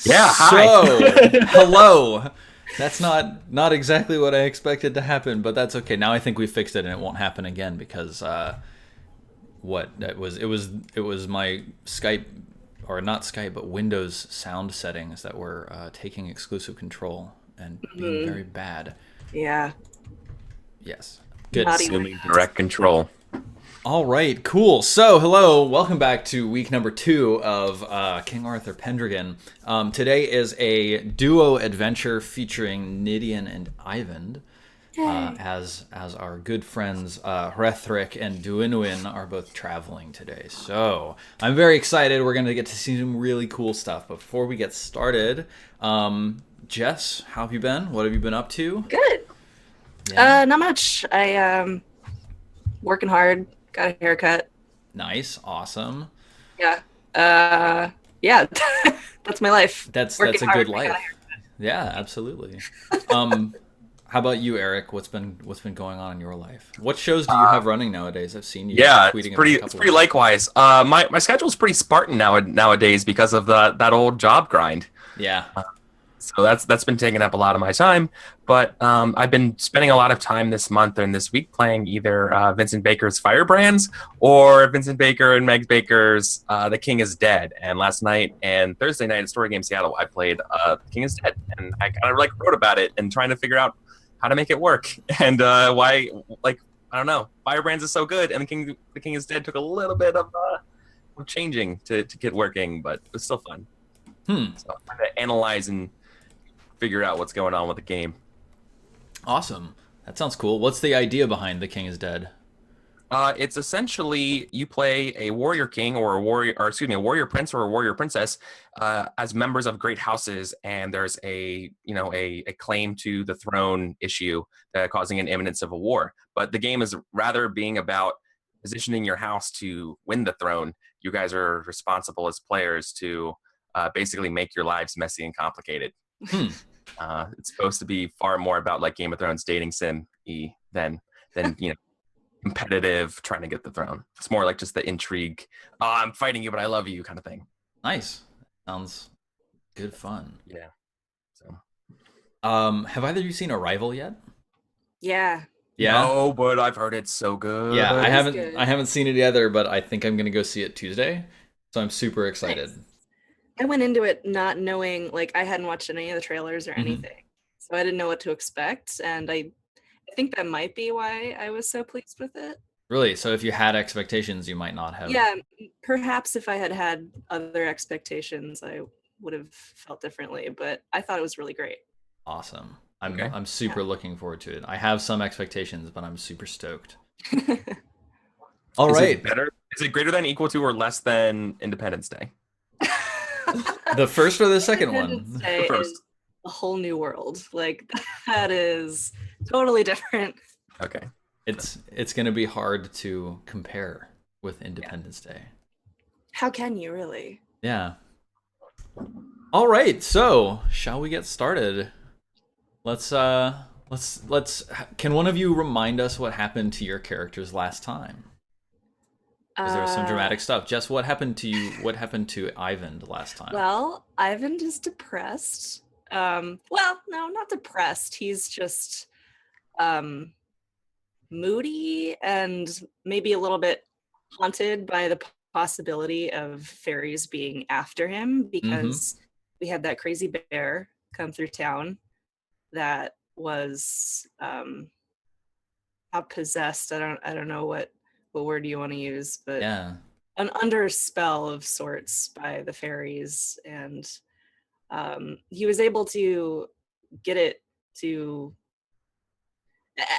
Yeah, hi. So, hello. That's not exactly what I expected to happen, but that's okay. Now I think we fixed it, and it won't happen again because what that was it was my Skype, or not Skype, but Windows sound settings that were taking exclusive control and being Hmm. very bad. Yeah, Yes, good. naughty Assuming Windows. direct control. All right, cool. So, hello, welcome back to week number 2 of King Arthur Pendragon. Today is a duo adventure featuring Nidian and Ivan, Yay. as our good friends Hrethric and Duinuin are both traveling today. So, I'm very excited. We're going to get to see some really cool stuff. But before we get started, Jess, how have you been? What have you been up to? Good. Yeah, Not much. I working hard. Got a haircut. nice, awesome. Yeah. Yeah. That's my life. That's Working a hard. good I got a life. Yeah, absolutely. Um, how about you, Eric? What's been going on in your life? What shows do you have running nowadays? I've seen you Yeah, tweeting about a it's couple of pretty them. likewise. My schedule's pretty Spartan nowadays because of that old job grind. Yeah. So that's been taking up a lot of my time. But I've been spending a lot of time this month and this week playing either Vincent Baker's Firebrands or Vincent Baker and Meg Baker's The King is Dead. And last night and Thursday night at Story Game Seattle, I played The King is Dead, and I kind of like wrote about it and trying to figure out how to make it work and why, like, I don't know, Firebrands is so good, and The King is Dead took a little bit of changing to get working, but it was still fun. Hmm. So I'm trying to analyze and figure out what's going on with the game. Awesome. That sounds cool. What's the idea behind The King is Dead? It's essentially you play a warrior king or a warrior, or excuse me, a warrior prince or a warrior princess as members of great houses, and there's a claim to the throne issue causing an imminent civil war. But the game is rather being about positioning your house to win the throne. You guys are responsible as players to basically make your lives messy and complicated. Hmm. It's supposed to be far more about like Game of Thrones dating sim than competitive trying to get the throne. It's more like just the intrigue. Oh, I'm fighting you, but I love you kind of thing. Nice. Sounds good fun. Yeah. So Have either of you seen Arrival yet? Yeah. Yeah. no, but I've heard it's so Yeah, I good. It is haven't good. I haven't seen it either, but I think I'm gonna go see it Tuesday. So I'm super excited. Nice. I went into it not knowing, like, I hadn't watched any of the trailers or Hmm. anything, so I didn't know what to expect, and I think that might be why I was so pleased with it. Really? So if you had expectations, you might not have. Yeah, perhaps if I had had other expectations, I would have felt differently, but I thought it was really great. Awesome. I'm Okay. I'm Yeah. super looking forward to it. I have some expectations, but I'm super stoked. All Is it right. better? Is it greater than, equal to, or less than Independence Day? The first or the second Independence one? The Day is first. a whole new world. Like, that is totally different. Okay. It's going to be hard to compare with Yeah. Independence Day. How can you really? Yeah. All right. So, shall we get started? Let's can one of you remind us what happened to your characters last time? Because there was some Uh, dramatic stuff. Jess, what happened to you? What happened to Ivan last time? well, Ivan is depressed. Well, no, not depressed. He's just um moody and maybe a little bit haunted by the possibility of fairies being after him Mm-hmm. because we had that crazy bear come through town that was not possessed. I don't know what word you want to use, but Yeah. an under spell of sorts by the fairies, and he was able to get it to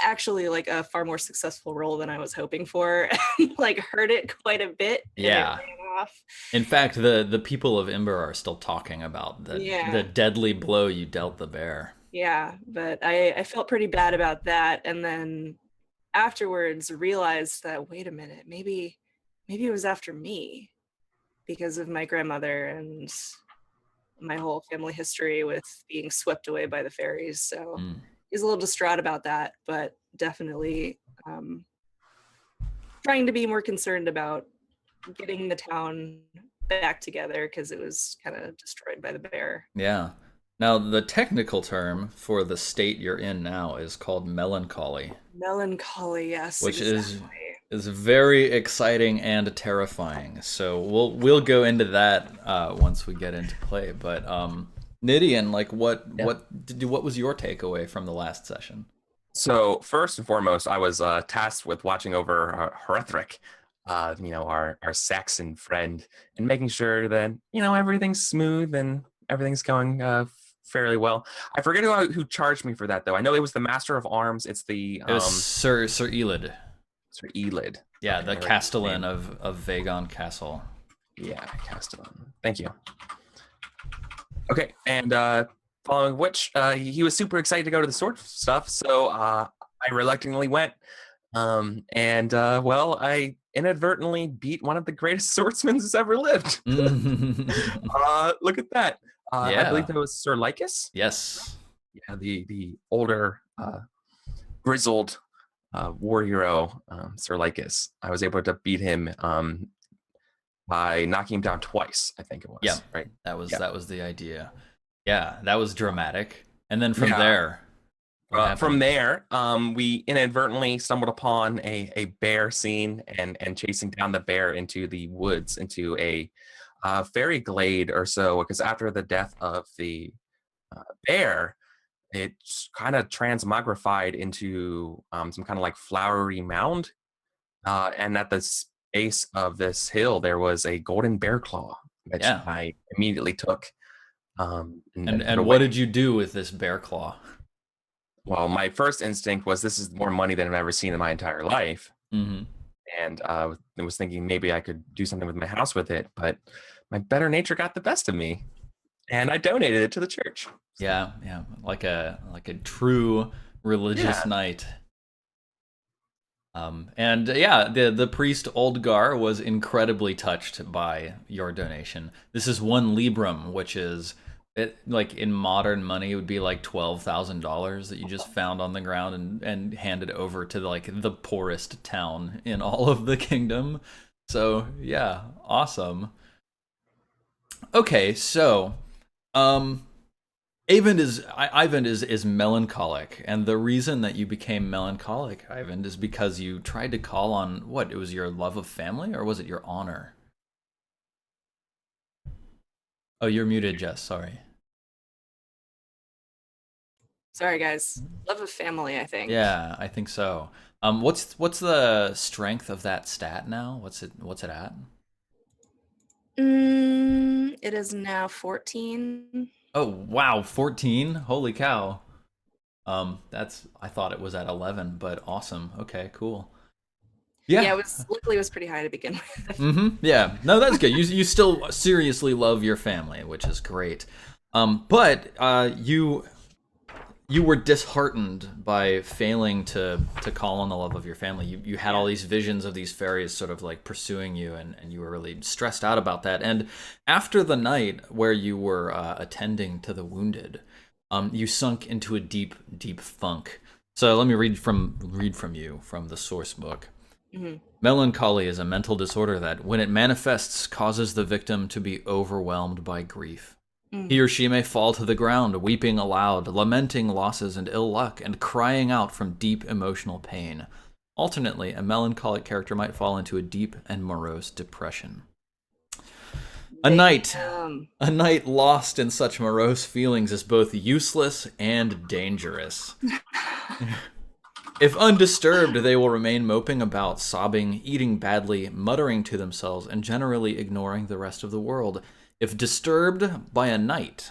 actually like a far more successful role than I was hoping for. Like, hurt it quite a bit and it Yeah. ran off. In fact, the people of Imber are still talking about the Yeah. deadly blow you dealt the bear. Yeah, but I felt pretty bad about that, and then afterwards realized that, wait a minute, maybe it was after me because of my grandmother and my whole family history with being swept away by the fairies. So Mm. he's a little distraught about that, but definitely trying to be more concerned about getting the town back together because it was kind of destroyed by the bear. Yeah. Now, the technical term for the state you're in now is called melancholy, Melancholy, yes, which is exactly. very exciting and terrifying. So we'll go into that once we get into play. But Nidian, like what was your takeaway from the last session? So first and foremost, I was tasked with watching over Hrethric, our Saxon friend, and making sure that everything's smooth and everything's going fairly well. I forget who charged me for that though. I know it was the Master of Arms. It's the It was Sir Elid. Sir Elid. Yeah, Okay, the Castellan of Vagon Castle. Yeah, Castellan. Thank you. Okay, and following which, he was super excited to go to the sword stuff, so I reluctantly went. Well, I inadvertently beat one of the greatest swordsmen who's ever lived. Look at that. I believe that was Sir Lycus. Yes. Yeah, the older, grizzled war hero, Sir Lycus. I was able to beat him by knocking him down twice, I think it was. Yeah, right. That was the idea. Yeah, that was dramatic. And then from there, we inadvertently stumbled upon a bear scene and chasing down the bear into the woods, into a fairy glade or so, because after the death of the bear, it kind of transmogrified into some kind of like flowery mound. And at the base of this hill, there was a golden bear claw, which I immediately took. And what did you do with this bear claw? Well, my first instinct was this is more money than I've ever seen in my entire life. Mm-hmm. And I was thinking maybe I could do something with my house with it, but my better nature got the best of me, and I donated it to the church. Yeah, like a true religious knight. The priest Oldgar was incredibly touched by your donation. This is 1 librum, which is like in modern money it would be like $12,000 that you just found on the ground and handed over to like the poorest town in all of the kingdom. So yeah, awesome. Okay, so Eyvind is melancholic, and the reason that you became melancholic, Eyvind, is because you tried to call on it was your love of family, or was it your honor? Oh, you're muted, Jess. Sorry. Sorry, guys. Love of family, I think. Yeah, I think so. What's the strength of that stat now? What's it at? It is now 14. Oh wow, 14! Holy cow! I thought it was at 11, but awesome. Okay, cool. Yeah, luckily it was pretty high to begin with. Mm-hmm. Yeah, no, that's good. You still seriously love your family, which is great. But you were disheartened by failing to call on the love of your family. You had all these visions of these fairies sort of like pursuing you, and you were really stressed out about that. And after the night where you were attending to the wounded, you sunk into a deep, deep funk. So let me read from you from the source book. Mm-hmm. Melancholy is a mental disorder that, when it manifests, causes the victim to be overwhelmed by grief. He or she may fall to the ground, weeping aloud, lamenting losses and ill luck, and crying out from deep emotional pain. Alternately, a melancholic character might fall into a deep and morose depression. A night lost in such morose feelings is both useless and dangerous. If undisturbed, they will remain moping about, sobbing, eating badly, muttering to themselves, and generally ignoring the rest of the world. If disturbed by a knight,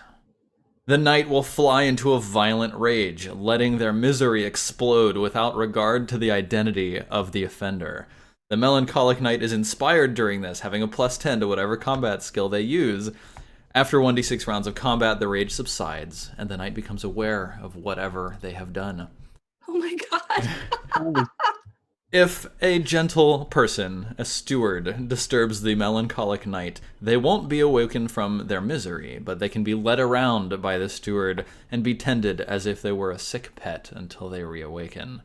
the knight will fly into a violent rage, letting their misery explode without regard to the identity of the offender. The melancholic knight is inspired during this, having a +10 to whatever combat skill they use. After 1d6 rounds of combat, the rage subsides, and the knight becomes aware of whatever they have done. Oh my god. If a gentle person, a steward, disturbs the melancholic knight, they won't be awakened from their misery, but they can be led around by the steward and be tended as if they were a sick pet until they reawaken.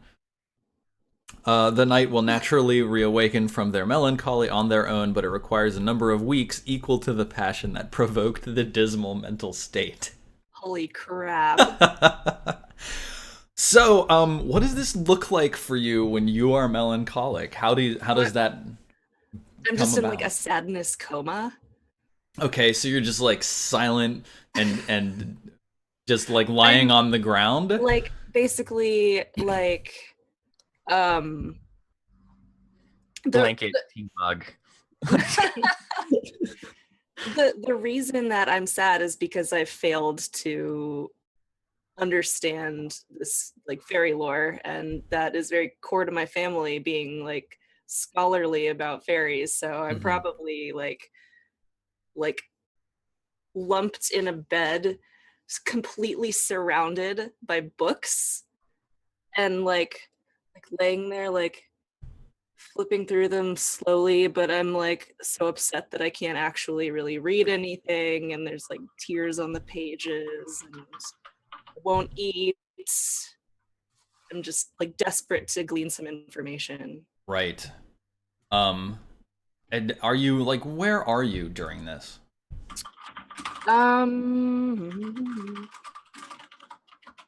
The knight will naturally reawaken from their melancholy on their own, but it requires a number of weeks equal to the passion that provoked the dismal mental state. Holy crap. So, what does this look like for you when you are melancholic? How does that I'm come just in about? like a sadness coma. Okay, so you're just like silent and just like lying on the ground. Like basically like um the Blanket, tea mug. the reason that I'm sad is because I failed to understand this like fairy lore, and that is very core to my family being like scholarly about fairies. So I'm Mhm. probably like lumped in a bed completely surrounded by books and like laying there like flipping through them slowly, but I'm like so upset that I can't actually really read anything, and there's like tears on the pages, and I won't eat. I'm just like desperate to glean some information. Right. Um, and are you like where are you during this? Um,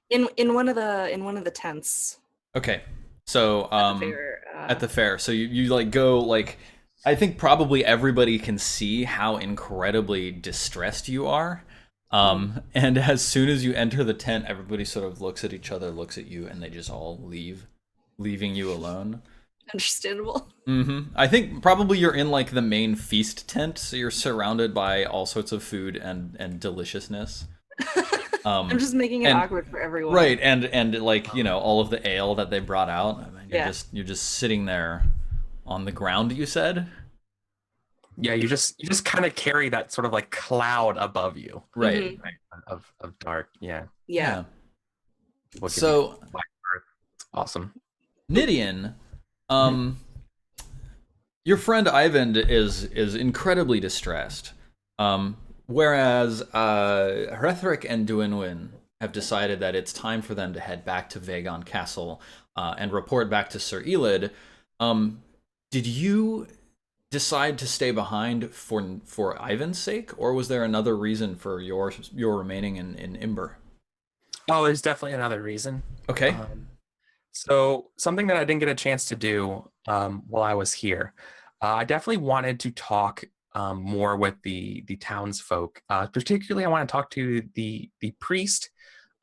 in one of the tents Okay. So, at the fair. at the fair. So you like go like I think probably everybody can see how incredibly distressed you are. And as soon as you enter the tent, everybody sort of looks at each other, looks at you, and they just all leave, leaving you alone. Understandable. I think probably you're in like the main feast tent, so you're surrounded by all sorts of food and deliciousness. I'm just making it and awkward for everyone. right, and like all of the ale that they brought out. I mean, Yeah. you're just sitting there on the ground. You said Yeah, you just kind of carry that sort of like cloud above you, right, right? Of dark. Yeah. Yeah. What could So be black earth. It's awesome. Nidian, um, your friend Ivan is incredibly distressed. Whereas Hrethric and Duinwin have decided that it's time for them to head back to Vagon Castle and report back to Sir Elid. Did you decide to stay behind for Ivan's sake, or was there another reason for your remaining in Imber? Oh, there's definitely another reason. Okay. So something that I didn't get a chance to do while I was here, I definitely wanted to talk more with the townsfolk. Particularly, I want to talk to the priest,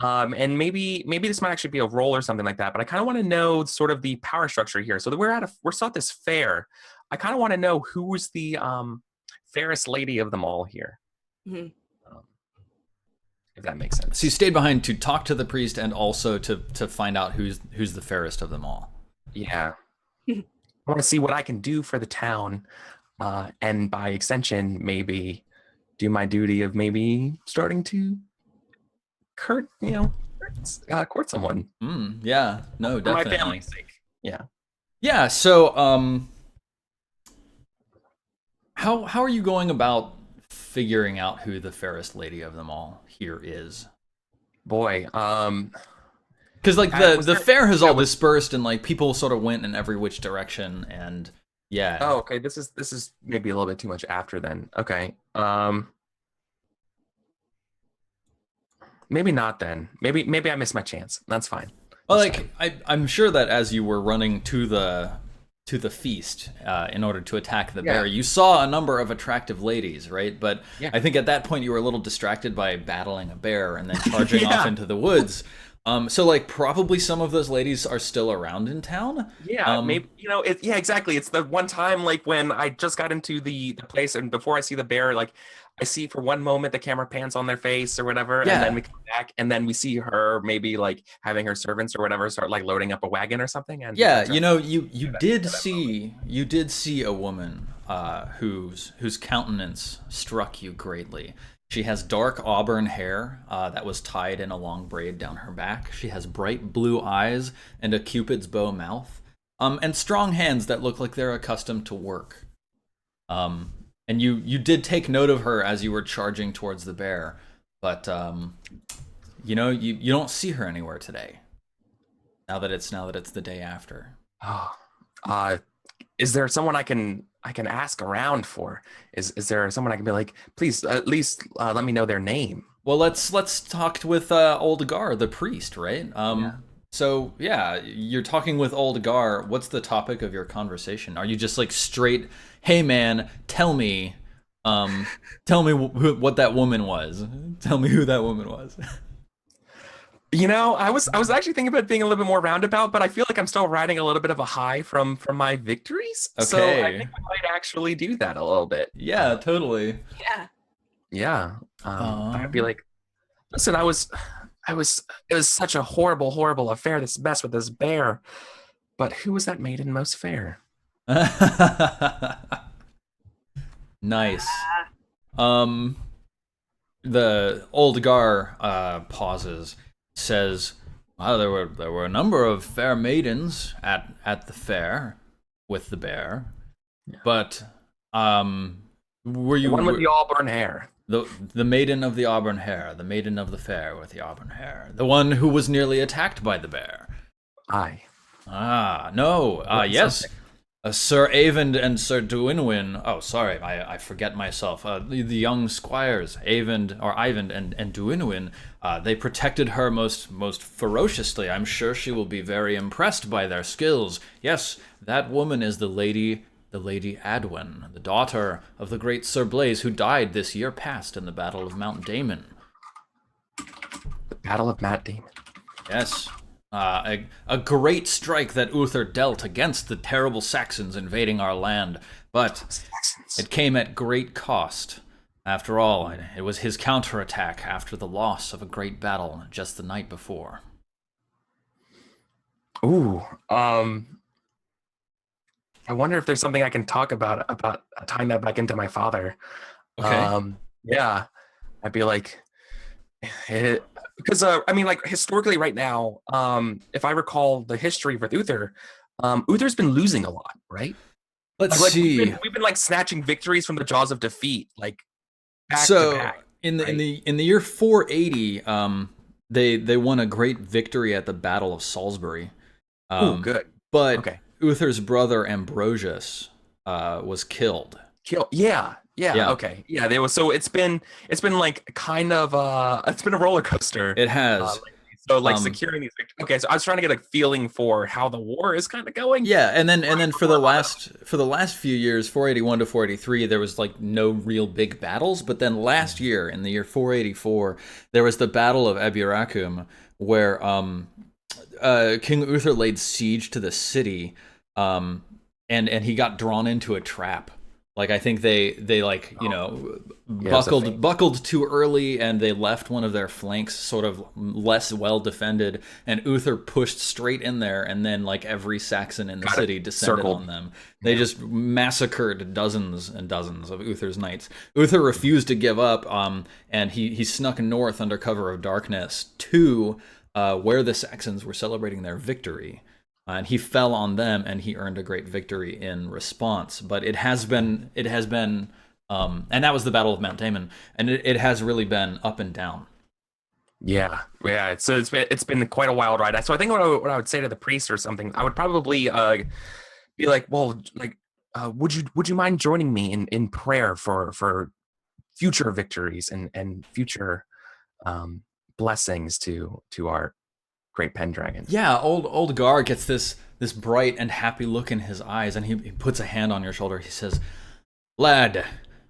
and maybe this might actually be a role or something like that. But I kind of want to know sort of the power structure here. So that we're still at this fair. I kind of want to know who's the fairest lady of them all here. hmm Um, if that makes sense. So you stayed behind to talk to the priest and also to find out who's the fairest of them all. Yeah. I want to see what I can do for the town, and by extension, maybe do my duty of maybe starting to court someone Yeah, no, for my definitely. family's sake. Yeah. Yeah, so how are you going about figuring out who the fairest lady of them all here is? Boy, Because like was the there- fair has yeah, all was- dispersed and like people sort of went in every which direction and yeah. oh, okay. This is maybe a little bit too much after then. Okay. Maybe not then. Maybe I missed my chance. That's fine. Well, That's like fine. I'm sure that as you were running to the feast in order to attack the bear, you saw a number of attractive ladies, right? But Yeah. I think at that point you were a little distracted by battling a bear and then charging off into the woods. So like probably some of those ladies are still around in town. Yeah, maybe yeah, exactly. It's the one time like when I just got into the place and before I see the bear, like I see for one moment the camera pans on their face or whatever, Yeah. and then we come back and then we see her maybe like having her servants or whatever start like loading up a wagon or something. And Yeah, that's right. you did see a woman whose countenance struck you greatly. She has dark auburn hair that was tied in a long braid down her back. She has bright blue eyes and a cupid's bow mouth, and strong hands that look like they're accustomed to work. And you did take note of her as you were charging towards the bear, but you don't see her anywhere today. Now that it's the day after. Oh, uh, is there someone I can ask around for? Is there someone I can be like, please at least let me know their name? Well, let's talk with Old Gar, the priest, right? Yeah. So yeah, you're talking with Old Gar. What's the topic of your conversation? Are you just like straight, hey man, tell me what that woman was. Tell me who that woman was. I was actually thinking about being a little bit more roundabout, but I feel like I'm still riding a little bit of a high from my victories. So I Okay. think I might actually do that a little bit. Yeah, totally. Yeah. Yeah. I'd be Um. like, listen, it was such a horrible, horrible affair, this mess with this bear. But who was that maiden most fair? Nice. Um. The Old Gar pauses, says, "Well, there were a number of fair maidens at the fair with the bear, but were The you one with the auburn hair. the maiden of the auburn hair, the maiden of the fair with the auburn hair, the one who was nearly attacked by the bear?" Aye. Ah, no. Yes. Something. Sir Avend and Sir Duinwin. Oh, sorry, I forget myself. The young squires, Ivand and Duinwin, they protected her most ferociously. I'm sure she will be very impressed by their skills. Yes, that woman is the Lady Adwin, the daughter of the great Sir Blaise, who died this year past in the Battle of Mount Damon. The Battle of Matt Damon. Yes. A great strike that Uther dealt against the terrible Saxons invading our land, but Saxons. it came at great cost. After all, it was his counterattack after the loss of a great battle just the night before. Ooh. I wonder if there's something I can talk about tying that back into my father. Okay. Yeah. I'd be like, because I mean, like historically, right now, if I recall the history with Uther, Uther's been losing a lot, right? Let's Like see. we've been like snatching victories from the jaws of defeat, like back to So back, in the in right? the in the year 480, they won a great victory at the Battle of Salisbury. Ooh, Um, good. but Okay. Uther's brother Ambrosius was killed. Kill. Yeah. Yeah. Yeah, Okay. Yeah. There was it's been like kind of it's been a roller coaster. it has. Lately. So like Um, securing these. Okay. So I was trying to get a feeling for how the war is kind of going. Yeah, and then for the last few years, 481 to 483, there was like no real big battles. But then last year, in the year 484, there was the Battle of Eburacum, where King Uther laid siege to the city, and he got drawn into a trap. Like I think they like Yeah, it's a thing. buckled too early, and they left one of their flanks sort of less well defended, and Uther pushed straight in there, and then like every Saxon in the Got it. city descended Circled. on them. They just massacred dozens and dozens of Uther's knights. Uther refused to give up, and he snuck north under cover of darkness to where the Saxons were celebrating their victory. And he fell on them, and he earned a great victory in response. But it has been, and that was the Battle of Mount Damon, and it has really been up and down. Yeah, yeah. So it's been quite a wild ride. So I think what I would say to the priest or something, I would probably be like, well, like, would you mind joining me in prayer for future victories and future blessings to our great Pendragon? Yeah, old Gar gets this bright and happy look in his eyes, and he puts a hand on your shoulder. He says, "Lad,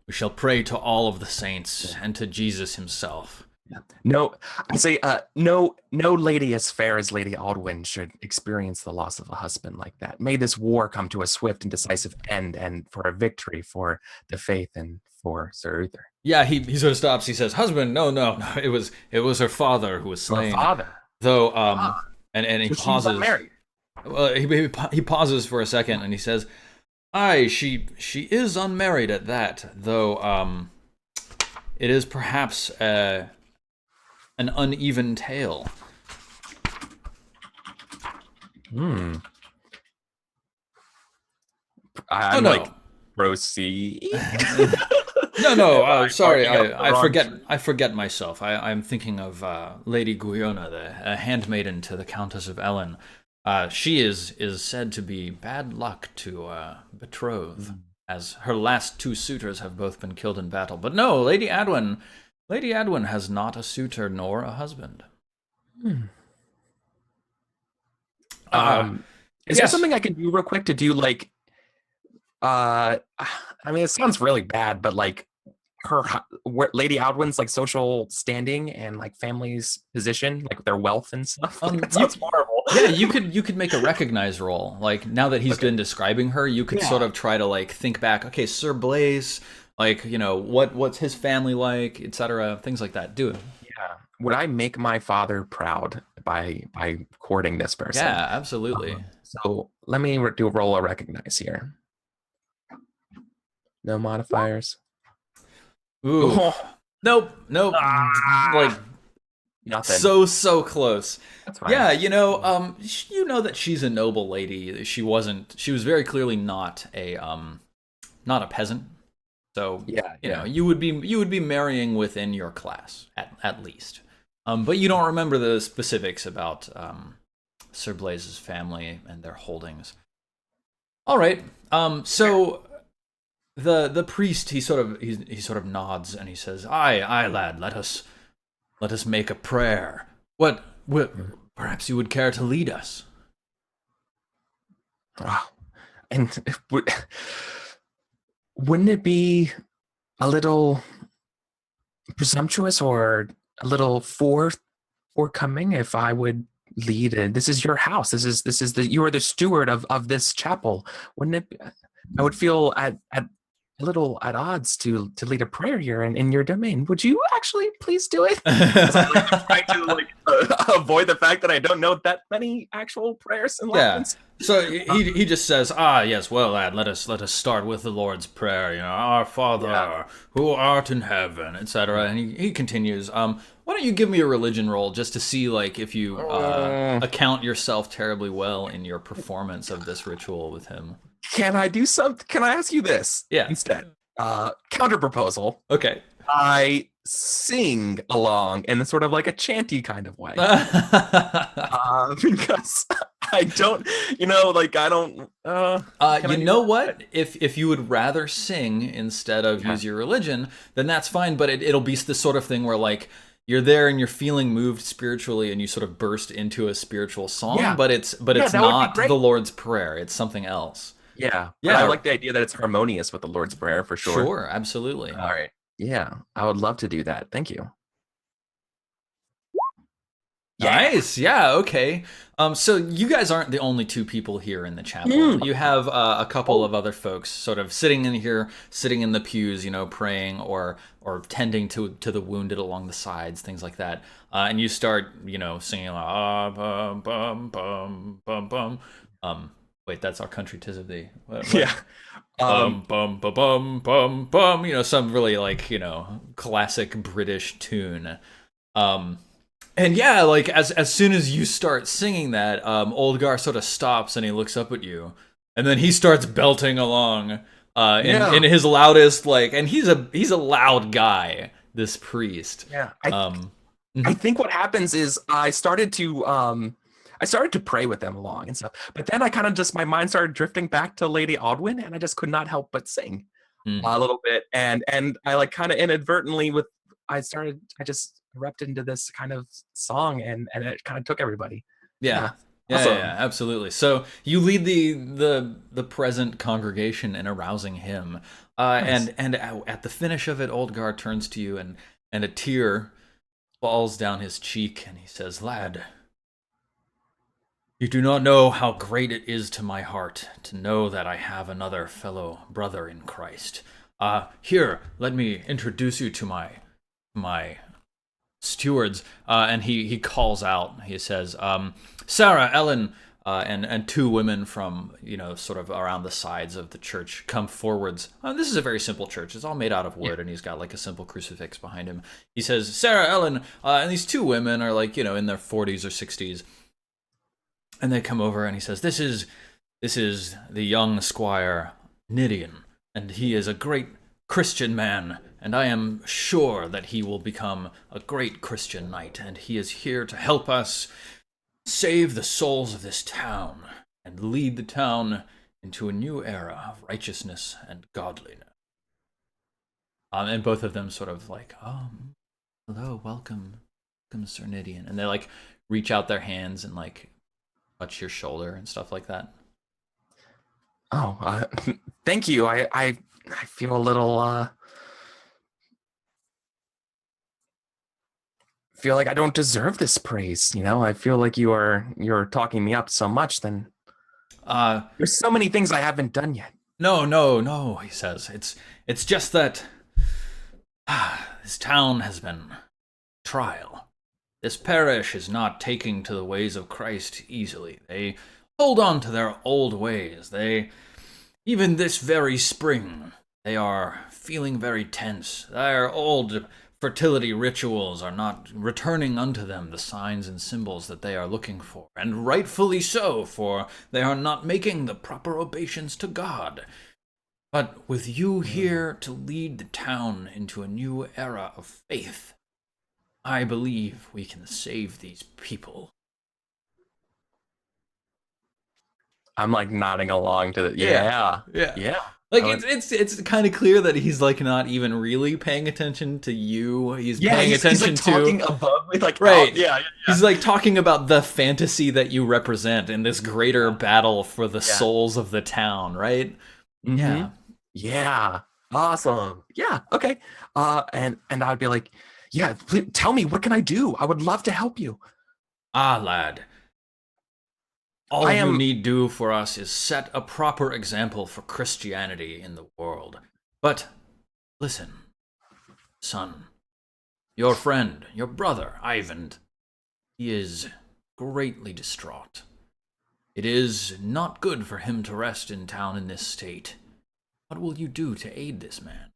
we shall pray to all of the saints and to Jesus himself." Yeah. No, I say, no lady as fair as Lady Aldwyn should experience the loss of a husband like that. May this war come to a swift and decisive end, and for a victory for the faith and for Sir Uther. Yeah, he sort of stops. He says, "Husband, no, it was her father who was Her slain." father. Though, Ah, and he so she's pauses. unmarried. Well, he pauses for a second, and he says, "Aye, she is unmarried at that, though. It is perhaps an uneven tale." Hmm. Oh I'm like, no, proceed. no. Am I Sorry, barking up the I wrong forget. tree? I forget myself. I'm thinking of Lady Guyona, the handmaiden to the Countess of Ellen. She is said to be bad luck to betroth, as her last two suitors have both been killed in battle. But no, Lady Adwin has not a suitor nor a husband. Hmm. Uh, Is there yes. something I can do real quick to do like I mean it sounds really bad, but like Lady Alwyn's like social standing and like family's position, like their wealth and stuff. Like, that sounds horrible. Yeah, you could make a recognize roll. Like now that he's been describing her, you could sort of try to like think back. Okay, Sir Blaze, like what's his family like, etc. Things like that. Do it. Yeah. Would I make my father proud by courting this person? Yeah, absolutely. So let me do a roll of recognize here. No modifiers. Ooh. Oh. Nope. Like Nothing. So close. That's fine. Yeah, you know that she's a noble lady. She was very clearly not a peasant. So you would be marrying within your class at least. But you don't remember the specifics about Sir Blaze's family and their holdings. All right. So the priest he sort of nods and he says, "Aye, lad, let us make a prayer. What perhaps you would care to lead us?" And wouldn't it be a little presumptuous or a little forthcoming if I would lead? And this is your house. You are the steward of this chapel. Wouldn't it? I would feel at a little at odds to lead a prayer here in your domain. Would you actually please do it? I trying to avoid the fact that I don't know that many actual prayers and lessons. So he just says, yes, well, lad, let us start with the Lord's Prayer, our Father, who art in heaven, etc. And he continues, why don't you give me a religion roll just to see, like, if you account yourself terribly well in your performance of this ritual with him. Can I do something? Can I ask you this? Yeah. Instead, counter proposal. Okay. I sing along in sort of like a chanty kind of way. Because I don't, I don't. You know what? If you would rather sing instead of use your religion, then that's fine. But it'll be the sort of thing where like you're there and you're feeling moved spiritually, and you sort of burst into a spiritual song. Yeah. But it's not the Lord's Prayer. It's something else. Yeah. I like the idea that it's harmonious with the Lord's Prayer for sure. Sure, absolutely. All right. Yeah, I would love to do that. Thank you. Nice. Yeah, okay. So you guys aren't the only two people here in the chapel. You have a couple of other folks sort of sitting in the pews, praying or tending to the wounded along the sides, things like that. And you start, singing like, bum, bum, bum, bum, bum. Wait, that's Our Country 'Tis of Thee. What? Yeah. Bum, bum, bum, bum, bum, some really like, classic British tune. And yeah, like as soon as you start singing that, Oldgar sort of stops and he looks up at you, and then he starts belting along in his loudest, like, and he's a loud guy, this priest. Yeah. I think what happens is I started to pray with them along and stuff, but then I kind of my mind started drifting back to Lady Aldwin, and I just could not help but sing a little bit, and I like kind of inadvertently I just erupted into this kind of song, and it kind of took everybody. Yeah, absolutely. So you lead the present congregation in a rousing hymn, nice. and at the finish of it, Oldgar turns to you, and a tear falls down his cheek, and he says, "Lad, you do not know how great it is to my heart to know that I have another fellow brother in Christ. Here, let me introduce you to my stewards." And he calls out. He says, "Sarah, Ellen, and two women from sort of around the sides of the church come forwards." This is a very simple church. It's all made out of wood, and he's got like a simple crucifix behind him. He says, "Sarah, Ellen," and these two women are like in their 40s or 60s. And they come over, and he says, This is the young squire Nidian, and he is a great Christian man, and I am sure that he will become a great Christian knight, and he is here to help us save the souls of this town and lead the town into a new era of righteousness and godliness. And both of them sort of like, hello, welcome, Sir Nidian. And they like reach out their hands and like touch your shoulder and stuff like that. Oh, thank you. I feel a little, feel like I don't deserve this praise. You know, I feel like you're talking me up so much. Then there's so many things I haven't done yet. No, he says. It's just that this town has been trial. This parish is not taking to the ways of Christ easily. They hold on to their old ways. Even this very spring, they are feeling very tense. Their old fertility rituals are not returning unto them the signs and symbols that they are looking for, and rightfully so, for they are not making the proper obeisance to God. But with you here to lead the town into a new era of faith, I believe we can save these people. I'm like nodding along to the yeah. Like it's kind of clear that he's like not even really paying attention to you. He's paying attention he's like to talking above me, like right. Yeah. He's like talking about the fantasy that you represent in this greater battle for the souls of the town, right? Mm-hmm. Yeah. Awesome. Yeah. Okay. And I'd be like, yeah, please, tell me, what can I do? I would love to help you. Lad. All you need do for us is set a proper example for Christianity in the world. But listen, son, your friend, your brother, Ivan, he is greatly distraught. It is not good for him to rest in town in this state. What will you do to aid this man?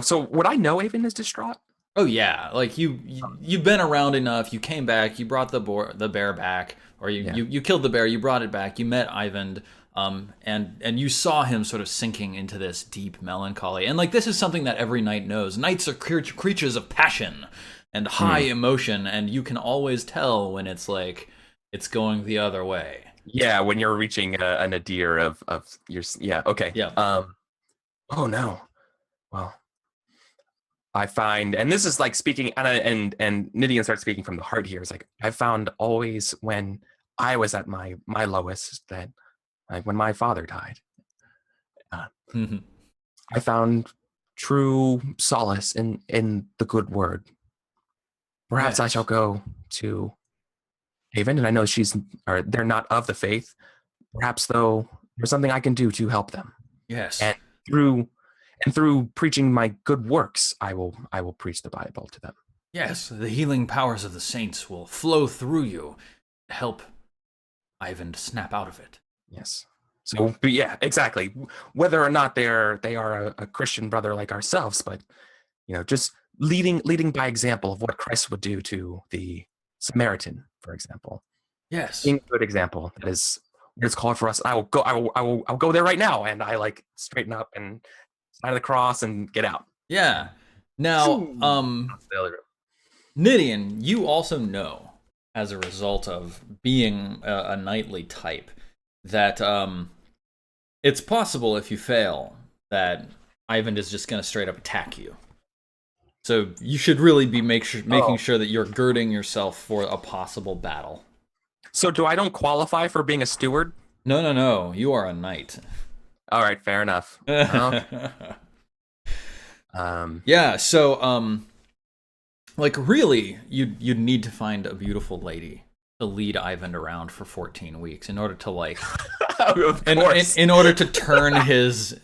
So would I know Avon is distraught? Oh yeah, like you've been around enough. You came back. You brought the bear back, or you killed the bear. You brought it back. You met Ivan, and you saw him sort of sinking into this deep melancholy. And like this is something that every knight knows. Knights are creatures of passion and high emotion, and you can always tell when it's like it's going the other way. Yeah, when you're reaching a nadir of your okay. Yeah. Oh no. Well, I find, and this is like speaking, and Nidian starts speaking from the heart here. It's like I found always when I was at my lowest, that like when my father died, I found true solace in the good word. Perhaps I shall go to Haven, and I know they're not of the faith. Perhaps though there's something I can do to help them. Yes, and through preaching my good works, I will preach the Bible to them. Yes, the healing powers of the saints will flow through you to help Ivan to snap out of it. Yes. So, but yeah, exactly. Whether or not they are a Christian brother like ourselves, but just leading by example of what Christ would do to the Samaritan, for example. Yes. Being a good example. That is what it's called for us. I will go there right now, and I like straighten up and sign the cross and get out. Yeah. Now, Nidian, you also know, as a result of being a knightly type, that it's possible if you fail that Ivan is just going to straight up attack you. So you should really be making sure that you're girding yourself for a possible battle. So I don't qualify for being a steward? No. You are a knight. All right, fair enough. Yeah, so like really you'd need to find a beautiful lady to lead Ivan around for 14 weeks in order to like in order to turn his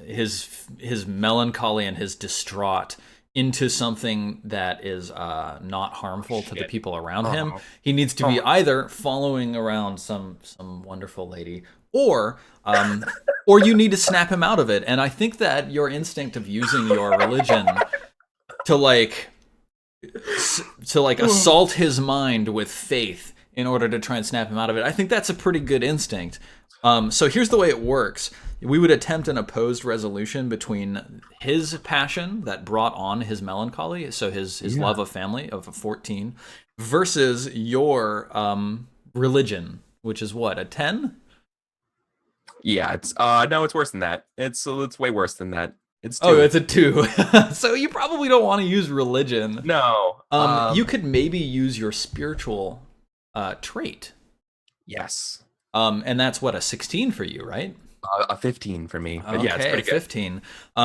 melancholy and his distraught into something that is not harmful to the people around him. He needs to be either following around some wonderful lady, or you need to snap him out of it. And I think that your instinct of using your religion to assault his mind with faith in order to try and snap him out of it, I think that's a pretty good instinct. So here's the way it works. We would attempt an opposed resolution between his passion that brought on his melancholy, so his love of family of 14, versus your religion, which is what, a 10? Yeah, it's no, it's worse than that. It's way worse than that. It's Oh, 2. it's a 2. So you probably don't want to use religion. No. You could maybe use your spiritual trait. Yes. And that's what, a 16 for you, right? A 15 for me. But Okay, yeah, it's pretty good. 15.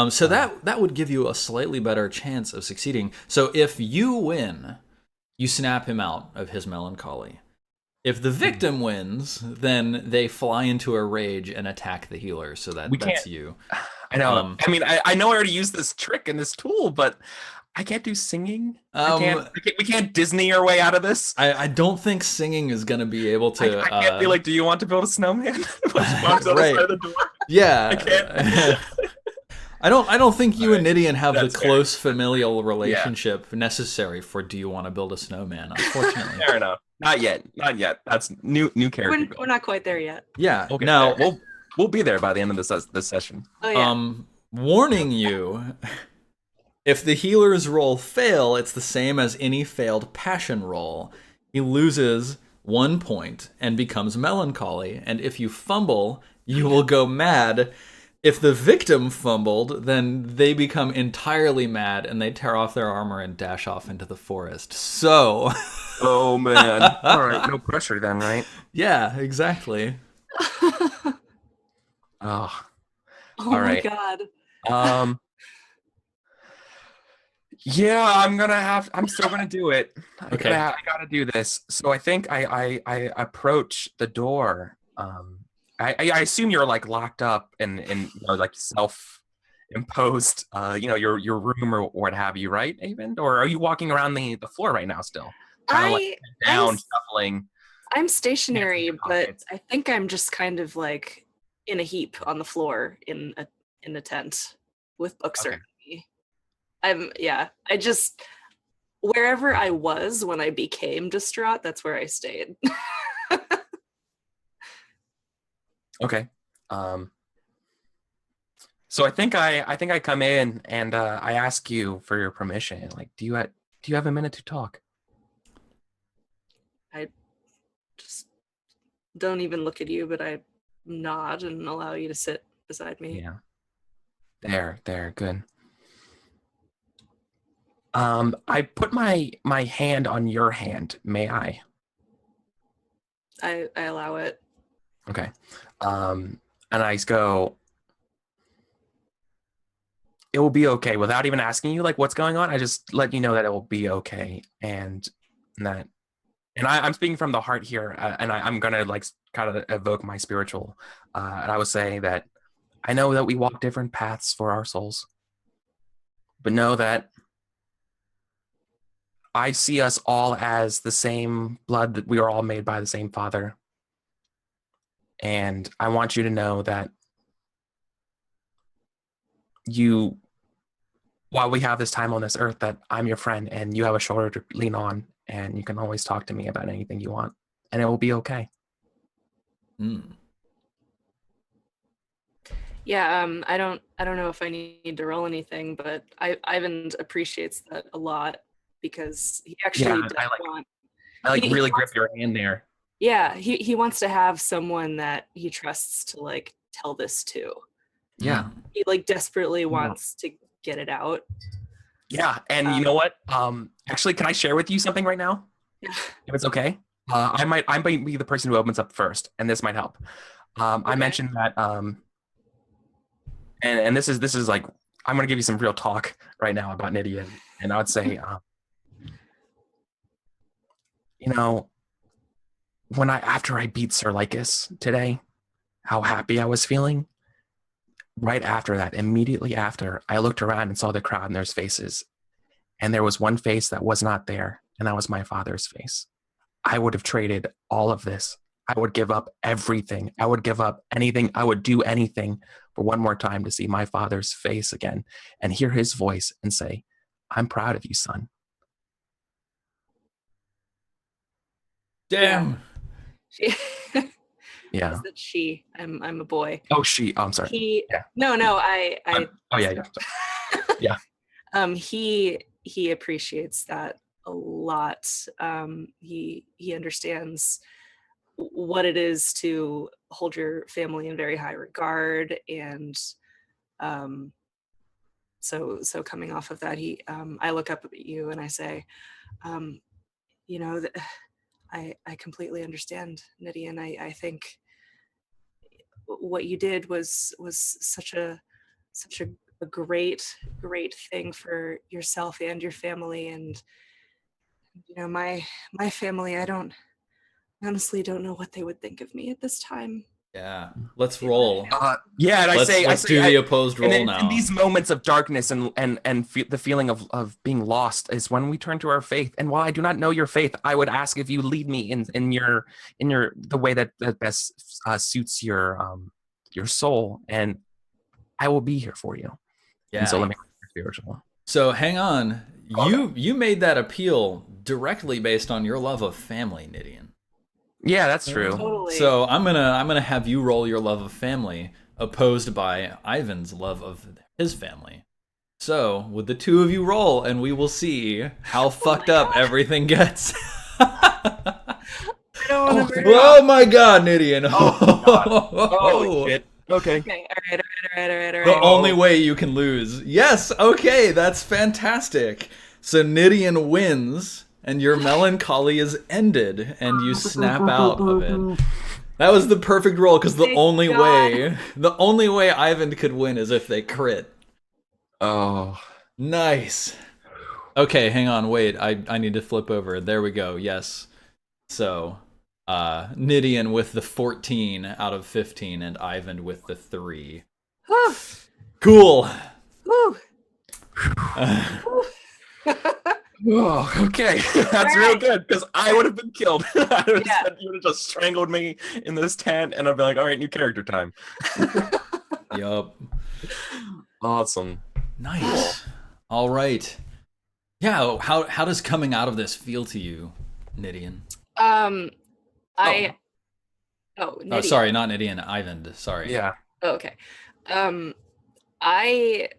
So that would give you a slightly better chance of succeeding. So if you win, you snap him out of his melancholy. If the victim wins, then they fly into a rage and attack the healer. So that's you. I know. I mean, I know I already used this trick and this tool, but I can't do singing. We can't Disney our way out of this. I don't think singing is going to be able to. I can't be like, do you want to build a snowman? Walks on the side of the door. Yeah. I can't. I don't think you and Nidian have the That's close familial relationship necessary for do you want to build a snowman, unfortunately. Fair enough. Not yet. That's new character. We're not quite there yet. Yeah. Okay, now we'll be there by the end of this session. Oh yeah. Warning you, if the healer's roll fail, it's the same as any failed passion roll. He loses 1 point and becomes melancholy, and if you fumble, you will go mad. If the victim fumbled, then they become entirely mad and they tear off their armor and dash off into the forest. So... Oh, man. All right, no pressure then, right? Yeah, exactly. Oh. Oh All my right. god. Yeah, I'm still gonna do it. Okay. I gotta do this. So I think I approach the door. I assume you're like locked up in like self-imposed your room or what have you, right, Avon? Or are you walking around the floor right now still? Kind of like down, shuffling. I'm stationary, but I think I'm just kind of like in a heap on the floor in a tent with books around me. I just wherever I was when I became distraught, that's where I stayed. Okay. So I think I come in and I ask you for your permission. Like, do you have a minute to talk? I just don't even look at you, but I nod and allow you to sit beside me. Yeah. There, good. I put my hand on your hand. May I? I allow it. Okay. And I go, it will be okay, without even asking you like what's going on. I just let you know that it will be okay, and I'm speaking from the heart here, and I'm gonna like kind of evoke my spiritual, and I would say that I know that we walk different paths for our souls, but know that I see us all as the same blood, that we are all made by the same Father. And I want you to know that while we have this time on this earth, that I'm your friend and you have a shoulder to lean on, and you can always talk to me about anything you want, and it will be okay. Yeah, I don't know if I need to roll anything, but Ivan appreciates that a lot because he actually does want. I really grip your hand there. Yeah, he wants to have someone that he trusts to like tell this to. Yeah. He like desperately wants to get it out. Yeah, and you know what? Actually, can I share with you something right now? Yeah. If it's okay. I might be the person who opens up first, and this might help. Okay. I mentioned that and this is like, I'm gonna give you some real talk right now about Nidian, and I would say after I beat Sir Lycus today, how happy I was feeling. Right after that, immediately after, I looked around and saw the crowd and there's faces. And there was one face that was not there, and that was my father's face. I would have traded all of this. I would give up everything. I would give up anything. I would do anything for one more time to see my father's face again and hear his voice and say, "I'm proud of you, son." Damn. Yeah. Is that she? I'm a boy. Oh, she. Oh, I'm sorry. He Yeah. no, I Oh, yeah. Yeah. he appreciates that a lot. He understands what it is to hold your family in very high regard, and so coming off of that, I look up at you and I say, um, you know, I completely understand, Nidian. I think what you did was such a great thing for yourself and your family. And my family, I honestly don't know what they would think of me at this time. Yeah. Let's roll. Yeah, and Let's do the opposed and roll in now. these moments of darkness the feeling of being lost is when we turn to our faith. And while I do not know your faith, I would ask if you lead me in your the way that best suits your soul, and I will be here for you. And so Yeah. let me spiritual. So hang on. Okay. You made that appeal directly based on your love of family, Nidian. Yeah, that's true. Totally. So I'm gonna have you roll your love of family, opposed by Ivan's love of his family. So would the two of you roll, and we will see how fucked up everything gets. I don't want to. Oh my god, Nidian! Oh shit. Okay. Okay, all right. The only way you can lose. Yes, okay, that's fantastic. So Nidian wins, and your melancholy is ended, and you snap out of it. That was the perfect roll, because the only way Ivan could win is if they crit. Oh. Nice. Okay, hang on, wait. I need to flip over. There we go. Yes. So, Nidian with the 14 out of 15, and Ivan with the 3. Cool. Woo. Oh, okay. That's real good, because I would have been killed. You would have just strangled me in this tent, and I'd be like, all right, new character time. Yup. Awesome. Nice. All right. Yeah, how does coming out of this feel to you, Nidian? Nidian. Oh, sorry, not Nidian, Ivan. Sorry. Yeah. Oh, okay. I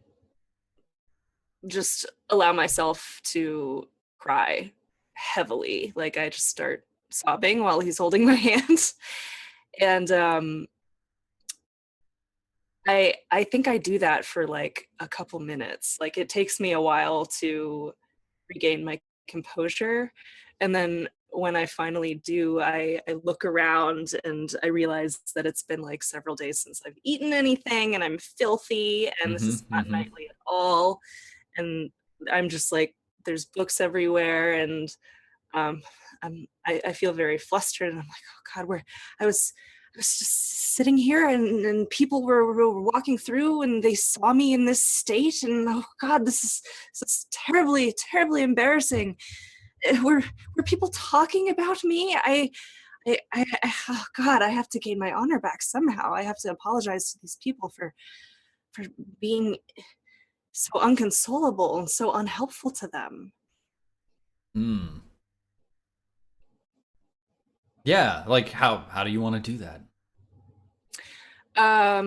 just allow myself to cry heavily. Like I just start sobbing while he's holding my hand. And I think I do that for like a couple minutes. Like it takes me a while to regain my composure. And then when I finally do, I look around and I realize that it's been like several days since I've eaten anything, and I'm filthy, and this is not nightly at all. And I'm just like, there's books everywhere, and I feel very flustered, and I'm like, oh God, I was just sitting here, and people were walking through, and they saw me in this state, and oh God, this is terribly, terribly embarrassing. Were people talking about me? Oh God, I have to gain my honor back somehow. I have to apologize to these people for being so unconsolable and so unhelpful to them. Yeah, like how do you want to do that? Are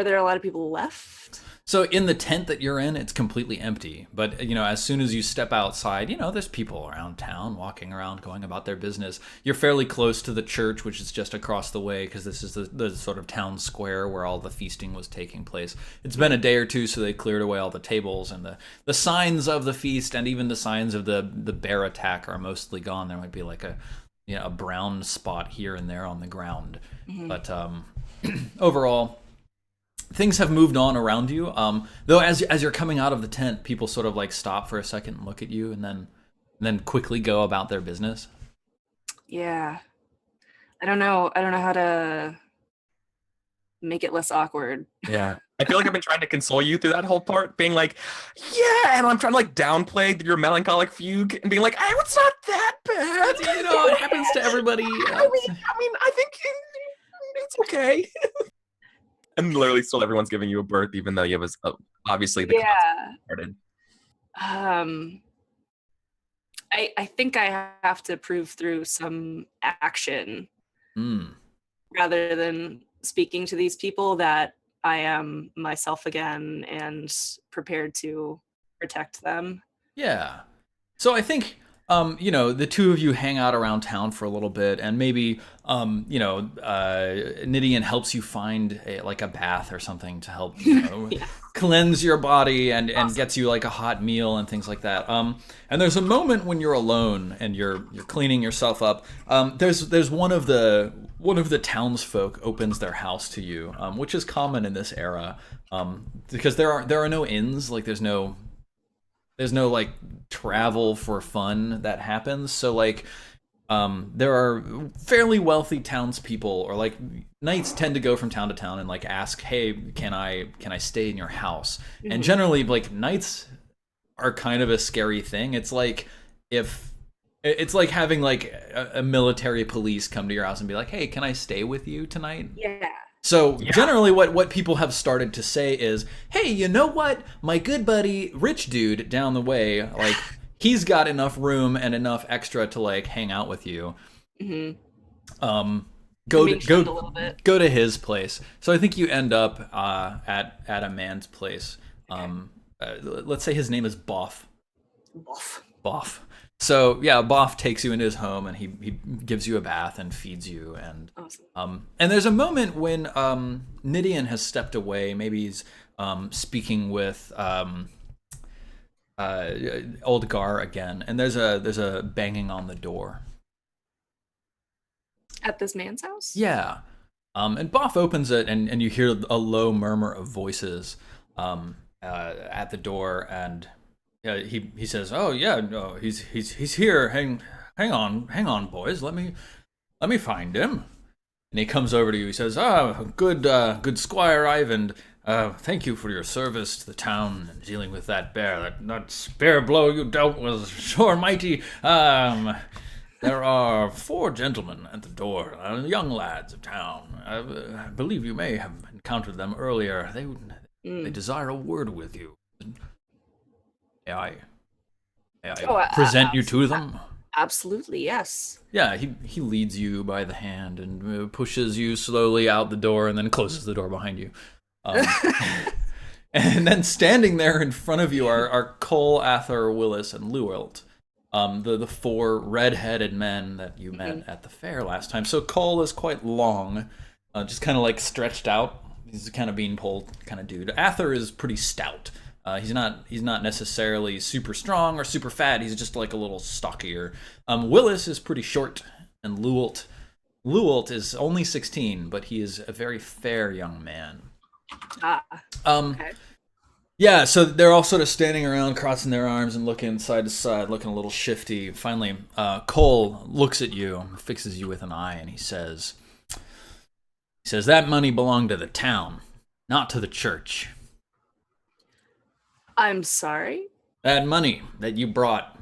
there a lot of people left? So in the tent that you're in, it's completely empty. But, as soon as you step outside, there's people around town walking around, going about their business. You're fairly close to the church, which is just across the way, because this is the sort of town square where all the feasting was taking place. It's been a day or two, so they cleared away all the tables, and the signs of the feast and even the signs of the bear attack are mostly gone. There might be like a brown spot here and there on the ground. Mm-hmm. But overall, things have moved on around you. Though as you're coming out of the tent, people sort of like stop for a second and look at you, and then quickly go about their business. Yeah. I don't know how to make it less awkward. Yeah. I feel like I've been trying to console you through that whole part, being like, yeah, and I'm trying to like downplay your melancholic fugue and being like, oh, it's not that bad. It happens to everybody. I mean, I think it's okay. And literally still everyone's giving you a berth, even though you was obviously the started. I think I have to prove through some action. rather than speaking to these people, that I am myself again and prepared to protect them. Yeah. So I think, the two of you hang out around town for a little bit, and maybe, Nidian helps you find like a bath or something to help, Yeah. cleanse your body and Awesome. gets you like a hot meal and things like that. And there's a moment when you're alone and you're cleaning yourself up. There's one of the townsfolk opens their house to you, which is common in this era, because there are no inns, like there's no like travel for fun that happens. So like there are fairly wealthy townspeople, or like knights tend to go from town to town and like ask, hey, can I stay in your house? Mm-hmm. And generally like knights are kind of a scary thing. It's like having like a military police come to your house and be like, hey, can I stay with you tonight? Yeah. So generally what people have started to say is, hey, you know what? My good buddy, rich dude down the way, like he's got enough room and enough extra to like hang out with you. Mm-hmm. Go a little bit. go to his place. So I think you end up at a man's place. Let's say his name is Boff. Boff. So yeah, Boff takes you into his home and he gives you a bath and feeds you, and Awesome. and there's a moment when Nidian has stepped away. Maybe he's speaking with old Gar again, and there's a banging on the door. At this man's house? Yeah. And Boff opens it, and you hear a low murmur of voices at the door, and he says, "Oh yeah, no, he's here. Hang on, boys. Let me find him." And he comes over to you. He says, good Squire Ivan. Thank you for your service to the town and dealing with that bear. That spear blow you dealt was sure mighty. There are 4 gentlemen at the door, young lads of town. I believe you may have encountered them earlier. They desire a word with you. May I present you to them? Absolutely, yes. Yeah, he leads you by the hand and pushes you slowly out the door and then closes the door behind you. And then standing there in front of you are Cole, Ather, Willis, and Luelt. The 4 red-headed men that you met at the fair last time. So Cole is quite long, just kind of like stretched out. He's a kind of beanpole kind of dude. Ather is pretty stout. He's not necessarily super strong or super fat. He's just like a little stockier. Willis is pretty short, and Luelt is only 16, but he is a very fair young man. Okay. Yeah, so they're all sort of standing around, crossing their arms and looking side to side, looking a little shifty. Finally, Cole looks at you, fixes you with an eye, and he says, that money belonged to the town, not to the church. I'm sorry? That money that you brought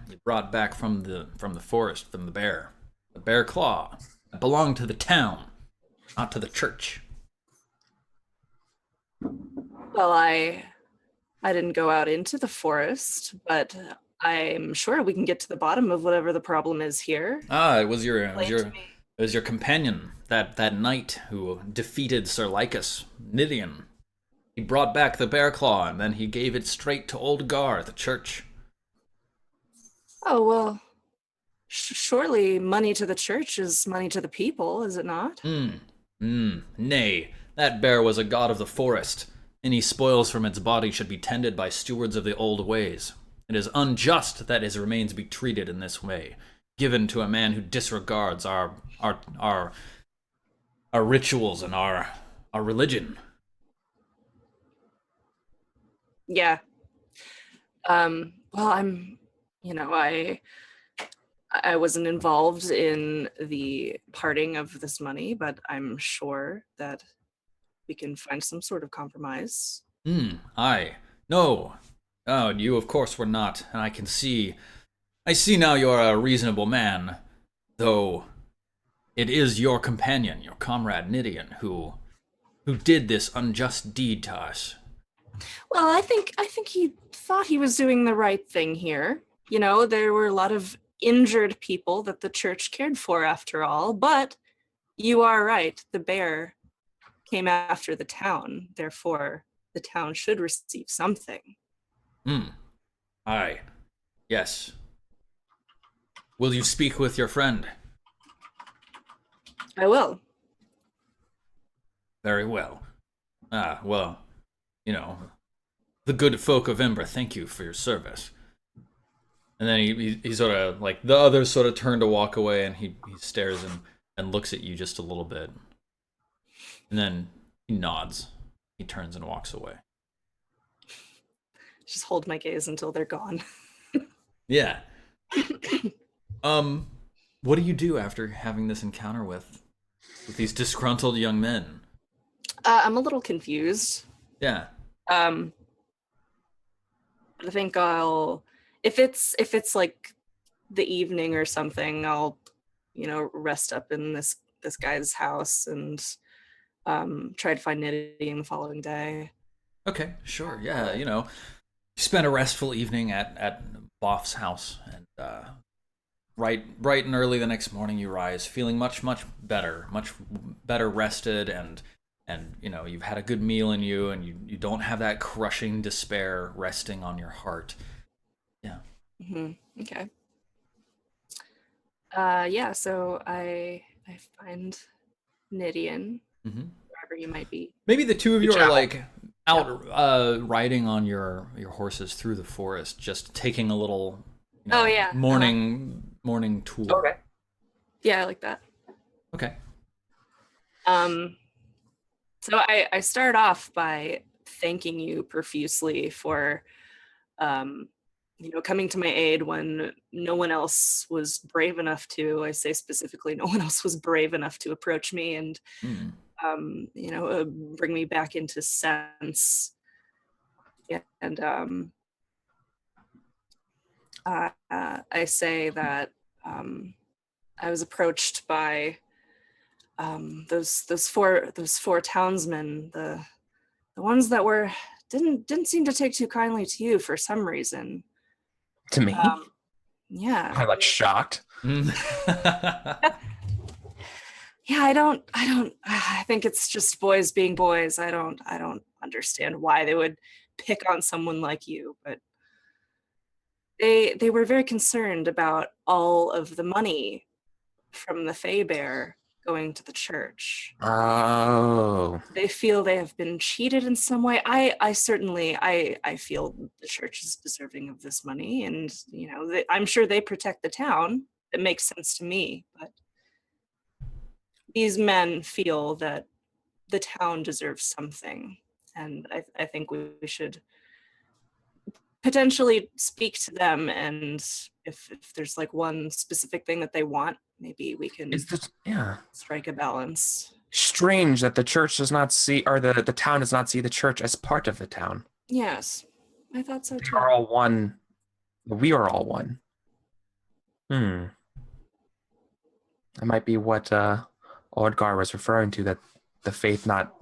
back from the forest, from the bear claw, it belonged to the town, not to the church. Well, I didn't go out into the forest, but I'm sure we can get to the bottom of whatever the problem is here. It was your companion, that knight who defeated Sir Lycus, Nidian. He brought back the bear claw, and then he gave it straight to old Gar at the church. Oh, well, surely money to the church is money to the people, is it not? Nay, that bear was a god of the forest. Any spoils from its body should be tended by stewards of the old ways. It is unjust that his remains be treated in this way, given to a man who disregards our rituals and our religion. Yeah. Well, I wasn't involved in the parting of this money, but I'm sure that we can find some sort of compromise. Aye. No. Oh, you of course were not, and I see now you're a reasonable man, though it is your companion, your comrade Nidian, who did this unjust deed to us. Well, I think he thought he was doing the right thing here. There were a lot of injured people that the church cared for after all, but You are right. The bear came after the town. Therefore, the town should receive something. Aye. Yes. Will you speak with your friend? I will. Very well. Well, the good folk of Ember, thank you for your service. And then he sort of, like, the others sort of turn to walk away, and he stares and looks at you just a little bit. And then he nods. He turns and walks away. Just hold my gaze until they're gone. Yeah. What do you do after having this encounter with these disgruntled young men? I'm a little confused. Yeah. I think I'll, if it's like the evening or something, I'll, rest up in this guy's house and try to find Nidian the following day. Okay, sure. Yeah, you spend a restful evening at Boff's house, and bright and early the next morning you rise feeling much better rested, and you've had a good meal in you, and you don't have that crushing despair resting on your heart. Yeah. Okay. So I find Nidian, wherever he might be. Maybe the two of you are like out riding on your horses through the forest, just taking a little morning tour. Okay. Yeah, I like that. Okay. So I start off by thanking you profusely for coming to my aid when no one else was brave enough to. I say specifically, no one else was brave enough to approach me and bring me back into sense. Yeah, and I say that I was approached by those four townsmen, the ones that didn't seem to take too kindly to you for some reason. To me? Yeah. I'm like shocked. Yeah, I think it's just boys being boys. I don't understand why they would pick on someone like you, but they were very concerned about all of the money from the Fae Bear going to the church. Oh. They feel they have been cheated in some way. I certainly feel the church is deserving of this money, and I'm sure they protect the town. It makes sense to me, but these men feel that the town deserves something, and I think we should potentially speak to them, and if there's like one specific thing that they want, maybe we can strike a balance. Strange that the church does not see, or the town does not see the church as part of the town. Yes, I thought so too. We are all one. We are all one. That might be what Odgar was referring to, that the faith not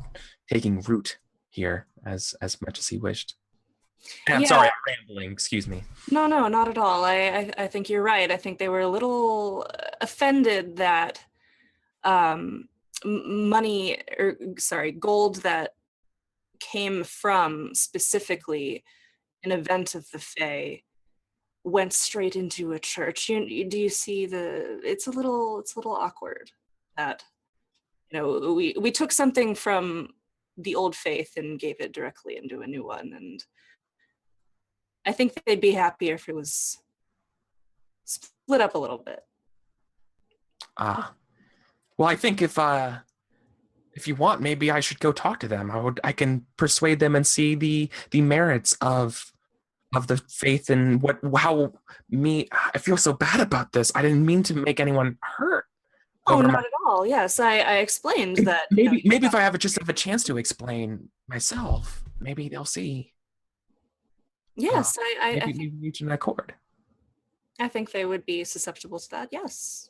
taking root here as much as he wished. I'm sorry, I'm rambling. Excuse me. No, not at all. I think you're right. I think they were a little offended that gold that came from specifically an event of the Fae went straight into a church. Do you see it's a little awkward that we took something from the old faith and gave it directly into a new one, and I think they'd be happier if it was split up a little bit. Well, I think if you want, maybe I should go talk to them. I can persuade them and see the merits of the faith, and I feel so bad about this. I didn't mean to make anyone hurt. Oh, not at all. Yes, I explained that. Maybe if I just have a chance to explain myself, maybe they'll see. Yes, I maybe reach an accord. I think they would be susceptible to that. Yes.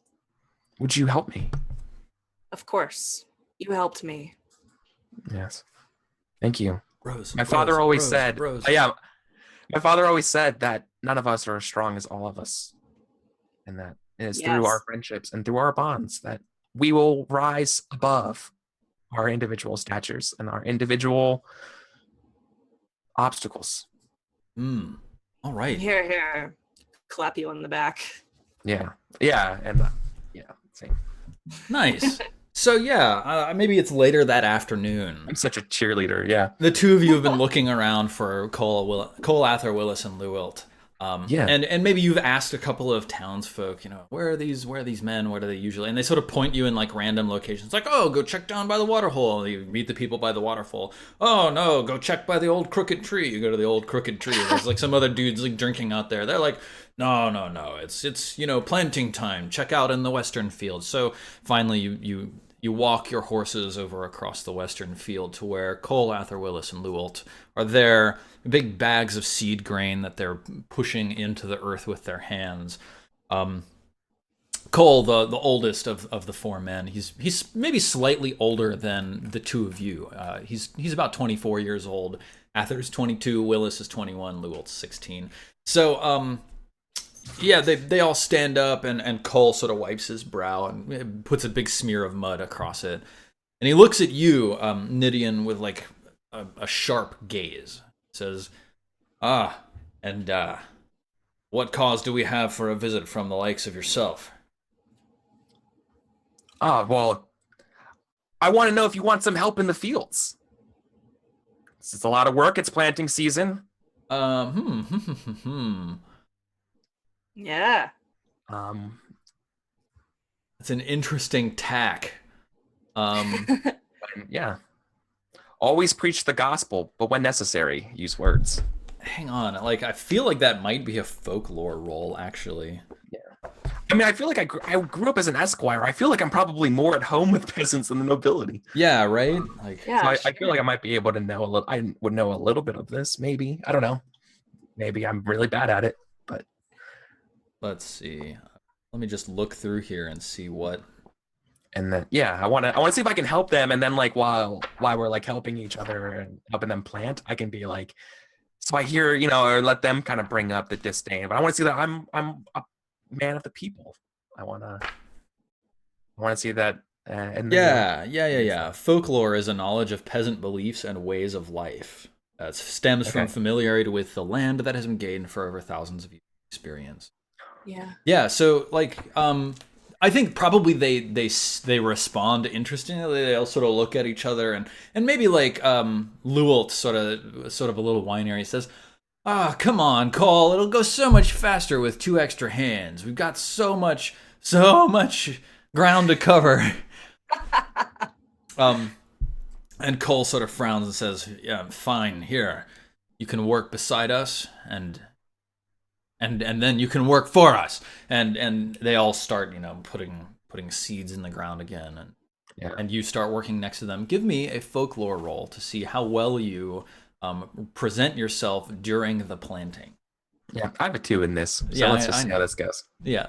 Would you help me? Of course, you helped me. Yes, thank you. Rose. My father always said, my father always said that none of us are as strong as all of us, and that it is through our friendships and through our bonds that we will rise above our individual statures and our individual obstacles. All right. Here, here. Clap you on the back. Yeah, and same. Nice. So yeah, maybe it's later that afternoon. I'm such a cheerleader. Yeah. The two of you have been looking around for Cole Ather Willis and Luilt. Yeah. And maybe you've asked a couple of townsfolk, where are these men? What are they usually? And they sort of point you in like random locations, like, oh, go check down by the waterhole. You meet the people by the waterfall. Oh no, go check by the old crooked tree. You go to the old crooked tree. There's like some other dudes like drinking out there. They're like, no, it's planting time. Check out in the western field. So finally, you walk your horses over across the western field to where Cole, Ather Willis, and Luilt are there. Big bags of seed grain that they're pushing into the earth with their hands. Cole, the oldest of the four men, he's maybe slightly older than the two of you. He's about 24 years old. Ather's 22, Willis is 21, Luilt's 16. So yeah, they all stand up, and Cole sort of wipes his brow and puts a big smear of mud across it. And he looks at you, Nidian, with like a sharp gaze. Says, and what cause do we have for a visit from the likes of yourself? Well, I want to know if you want some help in the fields. It's a lot of work. It's planting season. Yeah. It's an interesting tack. Yeah. Always preach the gospel, but when necessary, use words. Hang on, like I feel like that might be a folklore role, actually. Yeah. I mean, I feel like I grew up as an esquire. I feel like I'm probably more at home with peasants than the nobility. Yeah, right. Like, yeah, so I feel like I might be able to know a little. I would know a little bit of this, maybe. I don't know. Maybe I'm really bad at it, but let's see. Let me just look through here and see what. And then I want to see if I can help them, and then like while we're like helping each other and helping them plant, I can be like, so I hear or let them kind of bring up the disdain, but I want to see that I'm a man of the people. I want to see that. Yeah. Folklore is a knowledge of peasant beliefs and ways of life. It stems from familiarity with the land that has been gained for over thousands of years of experience. Yeah. Yeah. So like, I think probably they respond interestingly. They all sort of look at each other and maybe like Luilt sort of a little whinier. He says, come on, Cole, it'll go so much faster with 2 extra hands. We've got so much ground to cover. And Cole sort of frowns and says, yeah, fine, here. You can work beside us and then you can work for us. And they all start, putting seeds in the ground again. And you start working next to them. Give me a folklore roll to see how well you present yourself during the planting. Yeah, I have a 2 in this. So let's just see how this goes. Yeah.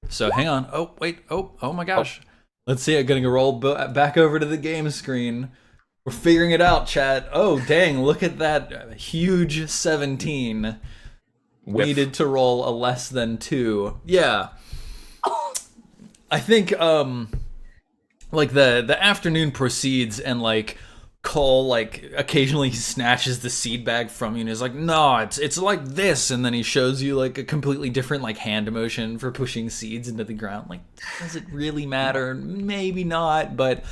So hang on. Oh, wait. Oh my gosh. Let's see. I'm going to roll back over to the game screen. We're figuring it out, chat. Oh, dang. Look at that huge 17. Whiff. Needed to roll a less than 2. Yeah. I think like the afternoon proceeds and like Cole like occasionally snatches the seed bag from you and is like, no, it's like this, and then he shows you like a completely different like hand motion for pushing seeds into the ground. Like, does it really matter? Maybe not, but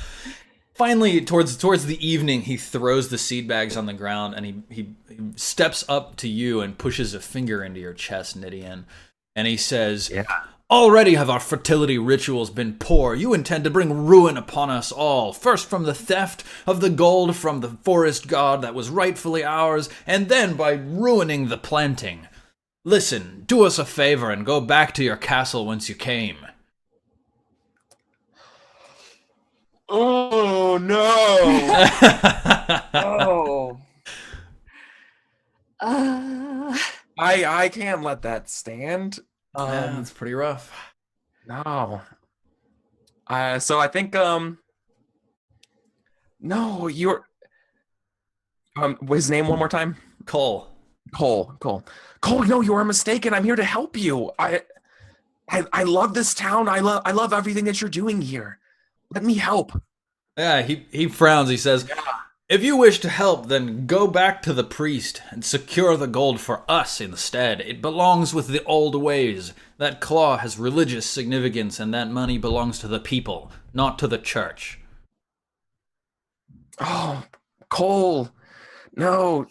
finally towards the evening he throws the seed bags on the ground and he steps up to you and pushes a finger into your chest, Nidian, and he says, already have our fertility rituals been poor. You intend to bring ruin upon us all. First from the theft of the gold from the forest god that was rightfully ours, and then by ruining the planting. Listen, do us a favor and go back to your castle whence you came. Oh, no. Oh. I can't let that stand. That's pretty rough. No. So I think no, you're his name one more time? Cole. Cole, no, you are mistaken. I'm here to help you. I love this town. I love everything that you're doing here. Let me help. Yeah, he frowns. He says, if you wish to help, then go back to the priest and secure the gold for us instead. It belongs with the old ways. That claw has religious significance, and that money belongs to the people, not to the church. Oh, Cole. No,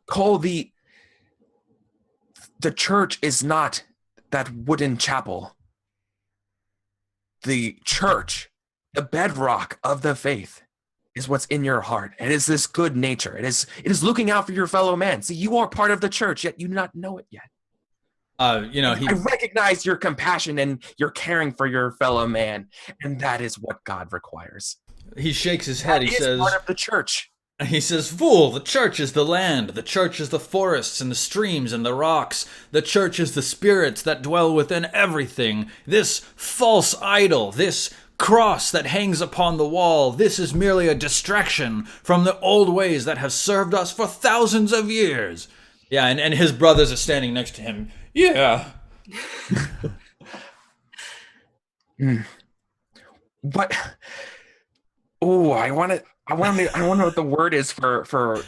Cole, the church is not that wooden chapel. The church, the bedrock of the faith, is what's in your heart. It is this good nature. It is looking out for your fellow man. See, you are part of the church, yet you do not know it yet. I recognize your compassion and your caring for your fellow man, and that is what God requires. He shakes his head. He says, part of the church. He says, fool, the church is the land. The church is the forests and the streams and the rocks. The church is the spirits that dwell within everything. This false idol, this cross that hangs upon the wall, this is merely a distraction from the old ways that have served us for thousands of years. Yeah, and his brothers are standing next to him. Yeah. What? Oh, I want to know what the word is for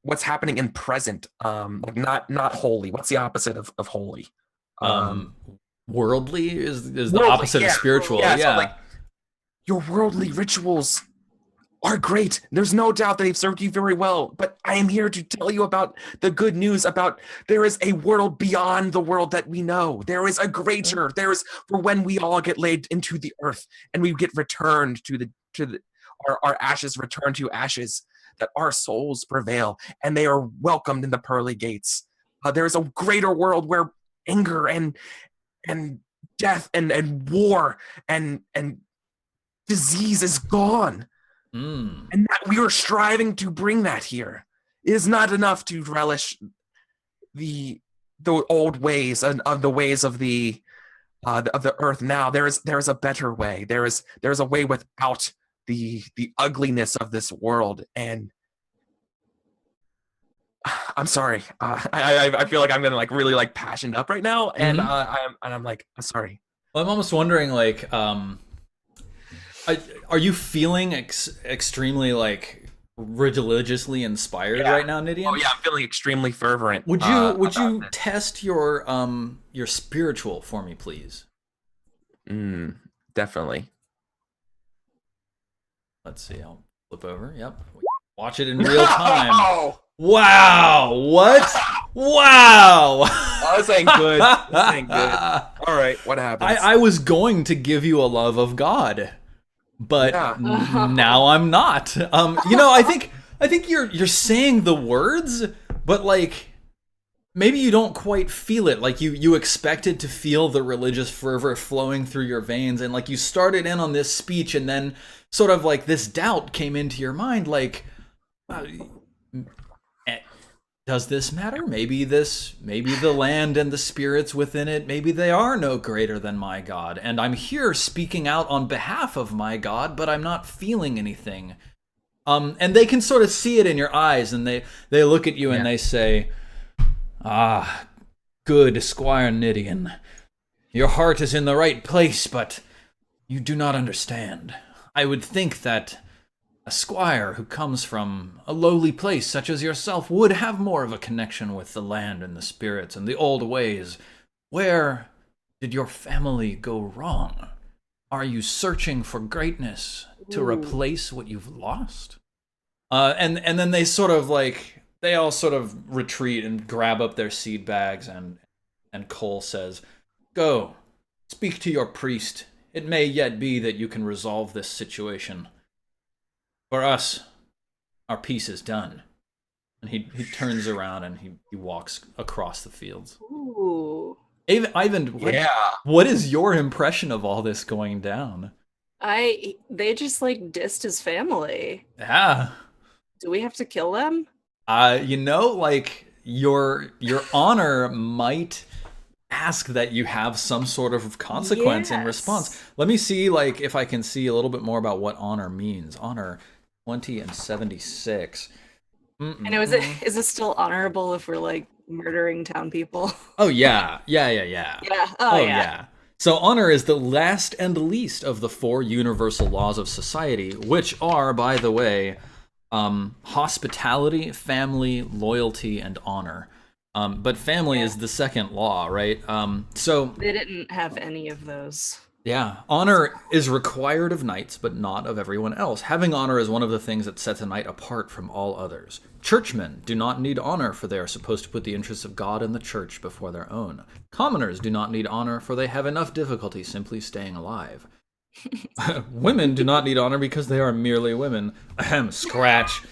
what's happening in present. Like not holy. What's the opposite of holy? Worldly is the worldly, opposite of spiritual. Yeah. So like, your worldly rituals are great. There's no doubt that they've served you very well. But I am here to tell you about the good news about there is a world beyond the world that we know. There is a greater. There is for when we all get laid into the earth and we get returned to our ashes return to ashes, that our souls prevail and they are welcomed in the pearly gates. There is a greater world where anger and death and war and disease is gone. And that we are striving to bring that here. It is not enough to relish the old ways and of the ways of the earth now. There is a better way. There is a way without the ugliness of this world. And I'm sorry. I feel like I'm gonna like really like passionate up right now, and I'm like, I'm sorry. Well, I'm almost wondering, like, are you feeling extremely like religiously inspired right now, Nidian? Oh yeah, I'm feeling extremely fervent. Would you test your spiritual for me, please? Definitely. Let's see. I'll flip over. Yep. Watch it in real time. Wow! What? Wow! Oh, this ain't good. This ain't good. All right, what happens? I was going to give you a love of God, but now I'm not. I think you're saying the words, but like maybe you don't quite feel it. Like you expected to feel the religious fervor flowing through your veins, and like you started in on this speech, and then sort of like this doubt came into your mind, like. Does this matter? Maybe the land and the spirits within it, maybe they are no greater than my God. And I'm here speaking out on behalf of my God, but I'm not feeling anything. And they can sort of see it in your eyes, and they look at you and they say, "Ah, good Squire Nidian. Your heart is in the right place, but you do not understand. I would think that a squire who comes from a lowly place such as yourself would have more of a connection with the land and the spirits and the old ways. Where did your family go wrong? Are you searching for greatness to replace what you've lost?" And then they all sort of retreat and grab up their seed bags, and Cole says, "Go, speak to your priest. It may yet be that you can resolve this situation. For us, our piece is done." And he turns around and he walks across the fields. Ooh. Ivan, what is your impression of all this going down? They just like dissed his family. Yeah. Do we have to kill them? Like your honor might ask that you have some sort of consequence in response. Let me see like if I can see a little bit more about what honor means. Honor 20 and 76. I know, is it still honorable if we're like murdering town people. Oh yeah. Yeah. Yeah. Oh Oh yeah. yeah. So honor is the last and least of the 4 universal laws of society, which are, by the way, hospitality, family, loyalty, and honor. But family is the second law, right? So They didn't have any of those. yeah, honor is required of knights, but not of everyone else. Having honor is one of the things that sets a knight apart from all others. Churchmen do not need honor, for they are supposed to put the interests of God and the church before their own. Commoners do not need honor, for they have enough difficulty simply staying alive. Women do not need honor because they are merely women. Ahem, scratch.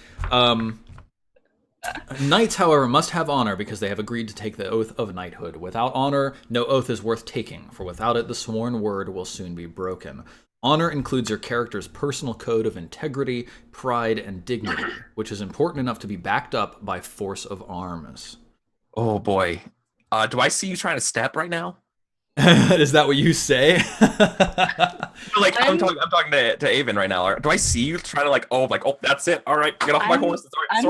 Knights, however, must have honor because they have agreed to take the oath of knighthood. Without honor, no oath is worth taking, for without it, the sworn word will soon be broken. Honor includes your character's personal code of integrity, pride, and dignity, which is important enough to be backed up by force of arms. Oh boy. Do I see you trying to step right now? Is that what you say? Like I'm talking to Avon right now. Do I see you trying to oh, that's it. All right, get off my horse. I'm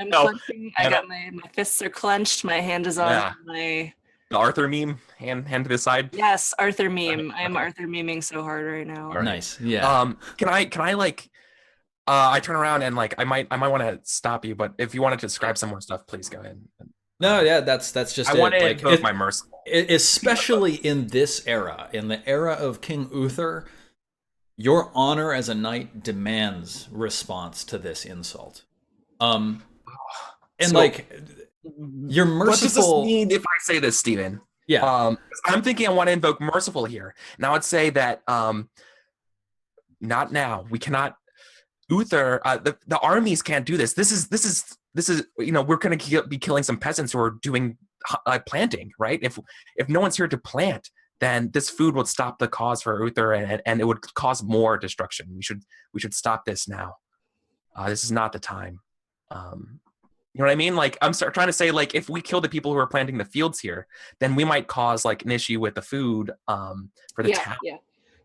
No. clenching. I got my fists are clenched. My hand is on my. The Arthur meme, hand to the side. Yes, Arthur meme. I am Arthur meming so hard right now. All right. Nice. Yeah. Can I I turn around and I might want to stop you, but if you wanted to describe some more stuff, please go ahead. No, yeah, that's just I it. want to Like, invoke my merciful. Especially in this era, in the era of King Uther, your honor as a knight demands response to this insult. And So, you're merciful. What does this mean if I say this, Steven? Yeah. I'm thinking I want to invoke merciful here. Now I'd say that not now. We cannot. Uther, the armies can't do this. This is we're going to be killing some peasants who are doing planting, right? If no one's here to plant, then this food would stop the cause for Uther, and it would cause more destruction. We should stop this now. This is not the time. You know what I mean? Like I'm trying to say, like if we kill the people who are planting the fields here, then we might cause like an issue with the food for the town,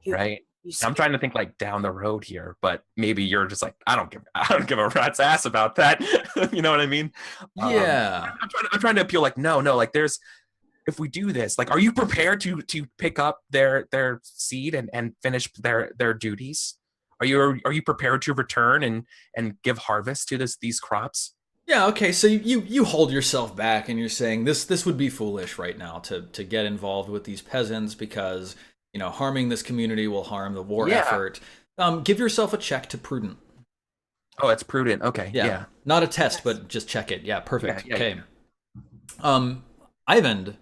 right? I'm trying to think like down the road here, but maybe you're just like, I don't give a rat's ass about that. You know what I mean? Yeah. I'm trying to appeal like, no, like if we do this, like, are you prepared to pick up their seed and finish their duties? Are you prepared to return and give harvest to these crops? Yeah, okay, so you hold yourself back and you're saying this would be foolish right now to get involved with these peasants because harming this community will harm the war effort. Give yourself a check to prudent. Oh, it's prudent. Okay. Yeah. Not a test, but just check it. Yeah, perfect. Okay. Ivan,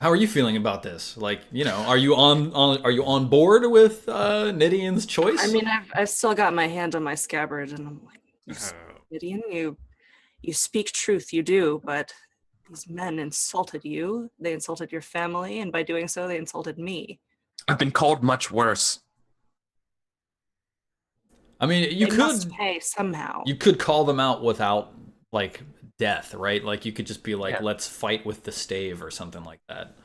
how are you feeling about this? Like, are you on board with Nidian's choice? I mean, I've still got my hand on my scabbard, and I'm like, Nidian, you speak truth, you do, but these men insulted you. They insulted your family, and by doing so, they insulted me. I've been called much worse. I mean, They must pay somehow. You could call them out without like death, right? Like you could just be like, let's fight with the stave or something like that.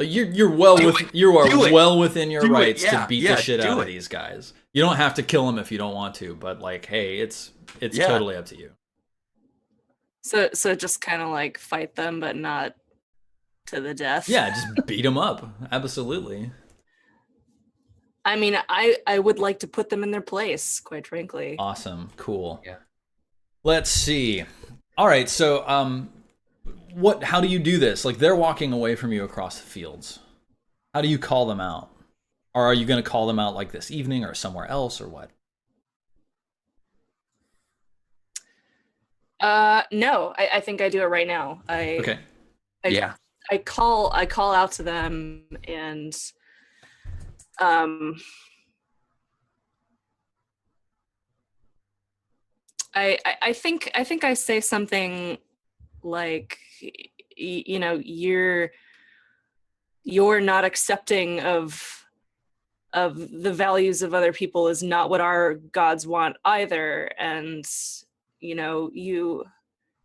You are well within your rights to beat the shit out of these guys. You don't have to kill them if you don't want to, but like, hey, it's totally up to you. So just kind of like fight them, but not to the death. Yeah, just beat them up. Absolutely. I mean, I would like to put them in their place, quite frankly. Awesome. Cool. Yeah. Let's see. All right, so how do you do this? Like they're walking away from you across the fields. How do you call them out? Or are you going to call them out like this evening or somewhere else or what? No, I think I do it right now. Okay. I call out to them and I think I say something like, you're not accepting of the values of other people is not what our gods want either, and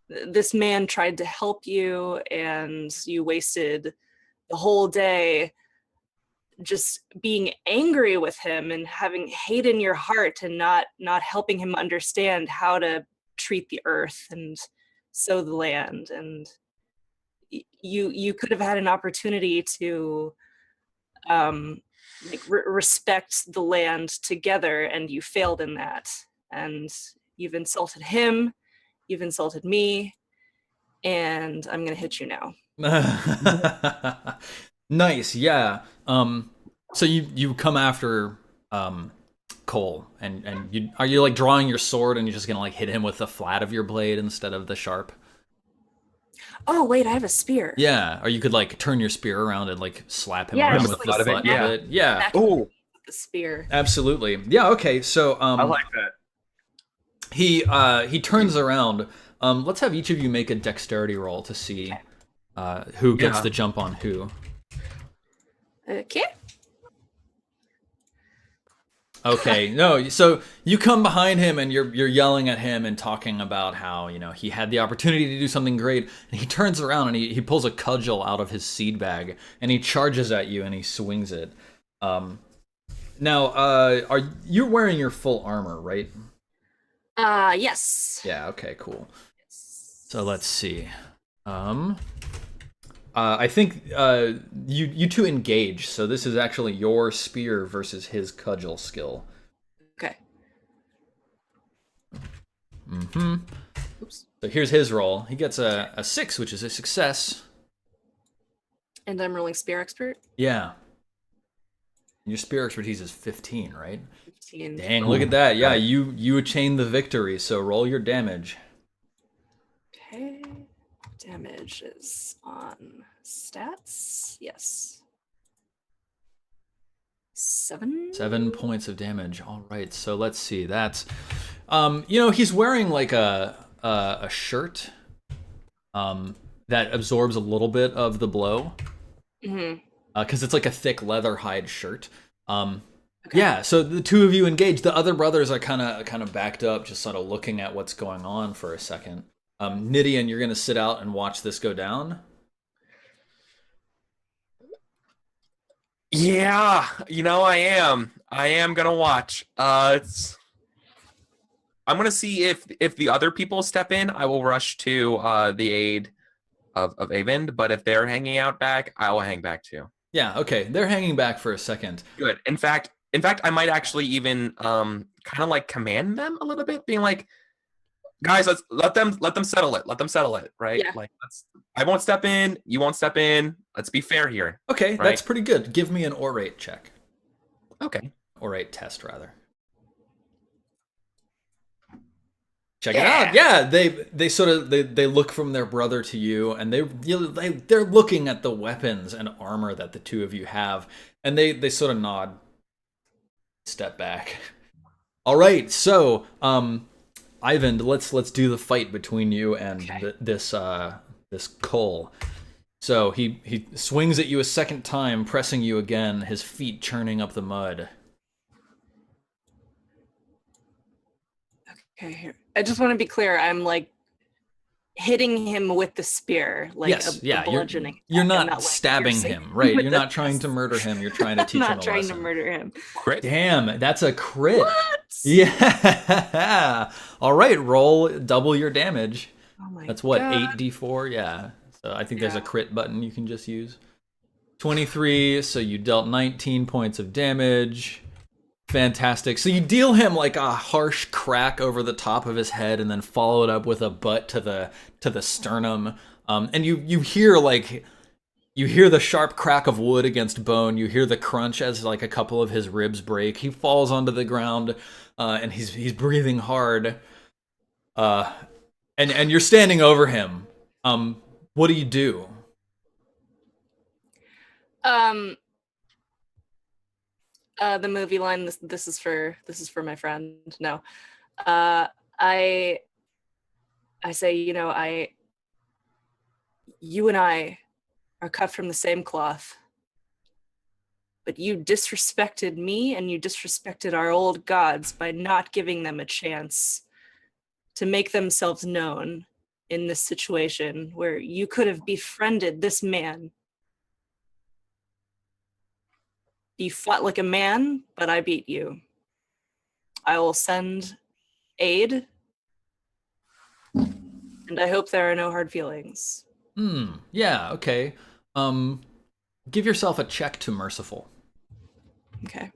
this man tried to help you and you wasted the whole day just being angry with him and having hate in your heart and not helping him understand how to treat the earth and sow the land. And you could have had an opportunity to respect the land together, and you failed in that. And you've insulted him, you've insulted me, and I'm gonna hit you now. Nice, yeah. So you come after Cole, and are you like drawing your sword and you're just gonna like hit him with the flat of your blade instead of the sharp? Oh wait, I have a spear. Yeah, or you could like turn your spear around and like slap him Yeah, around just, with like, the slap butt it, of it. Yeah. Oh, The spear. Absolutely. Yeah, okay. So I like that. he turns around. Let's have each of you make a dexterity roll to see who gets Yeah. the jump on who. Okay. Okay, no, so you come behind him and you're yelling at him and talking about how, you know, he had the opportunity to do something great, and he turns around and he pulls a cudgel out of his seed bag and he charges at you and he swings it. Now, are you wearing your full armor, right? Yes. Yeah, okay, cool. So let's see. I think you two engage, so this is actually your spear versus his cudgel skill. Okay. Mm-hmm. Oops. So here's his roll. He gets a 6, which is a success. And I'm rolling spear expert. Yeah. Your spear expertise is 15, right? 15. Dang, look at that. Yeah, you achieved the victory, so roll your damage. Okay. Damage is on stats. Yes. 7. 7 points of damage. All right, so let's see. That's, you know, he's wearing like a shirt, that absorbs a little bit of the blow. Mm-hmm. Because it's like a thick leather hide shirt. Okay. Yeah, so the two of you engage. The other brothers are kind of backed up, just sort of looking at what's going on for a second. Nidian, you're gonna sit out and watch this go down. Yeah, you know, I am gonna watch. I'm gonna see if the other people step in. I will rush to the aid of Avind, but if they're hanging out back, I will hang back too. Yeah, okay. They're hanging back for a second. Good. In fact, I might actually even kind of like command them a little bit, being like, guys, let's let them settle it. Let them settle it, right? Yeah. Like, I won't step in, you won't step in. Let's be fair here. Okay, Right. that's pretty good. Give me an orate check. Okay. Orate test, rather. Check it out. Yeah, they sort of they look from their brother to you, and they're looking at the weapons and armor that the two of you have, and they sort of nod, step back. All right, so Ivan, let's do the fight between you and this Cole. So he swings at you a second time, pressing you again, his feet churning up the mud. Okay, here. I just want to be clear. I'm like hitting him with the spear, like Yes, a yeah, bludgeoning. you're attack. not I'm, like, stabbing piercing him, right? with You're the- not trying to murder him. You're trying to I'm teach him a not trying lesson. to murder him. Crit. Damn, that's a crit. What? Yeah. All right, roll double your damage. Oh my That's what, God. 8d4? Yeah. So I think there's a Yeah. crit button you can just use. 23, so you dealt 19 points of damage. Fantastic. So you deal him like a harsh crack over the top of his head and then follow it up with a butt to the sternum. And you hear the sharp crack of wood against bone. You hear the crunch as like a couple of his ribs break. He falls onto the ground, and he's breathing hard. And you're standing over him. What do you do? The movie line. This is for my friend. No, I say, you know, you and I are cut from the same cloth, but you disrespected me and you disrespected our old gods by not giving them a chance to make themselves known in this situation where you could have befriended this man. You fought like a man, but I beat you. I will send aid, and I hope there are no hard feelings. Yeah, okay. Give yourself a check to merciful. Okay.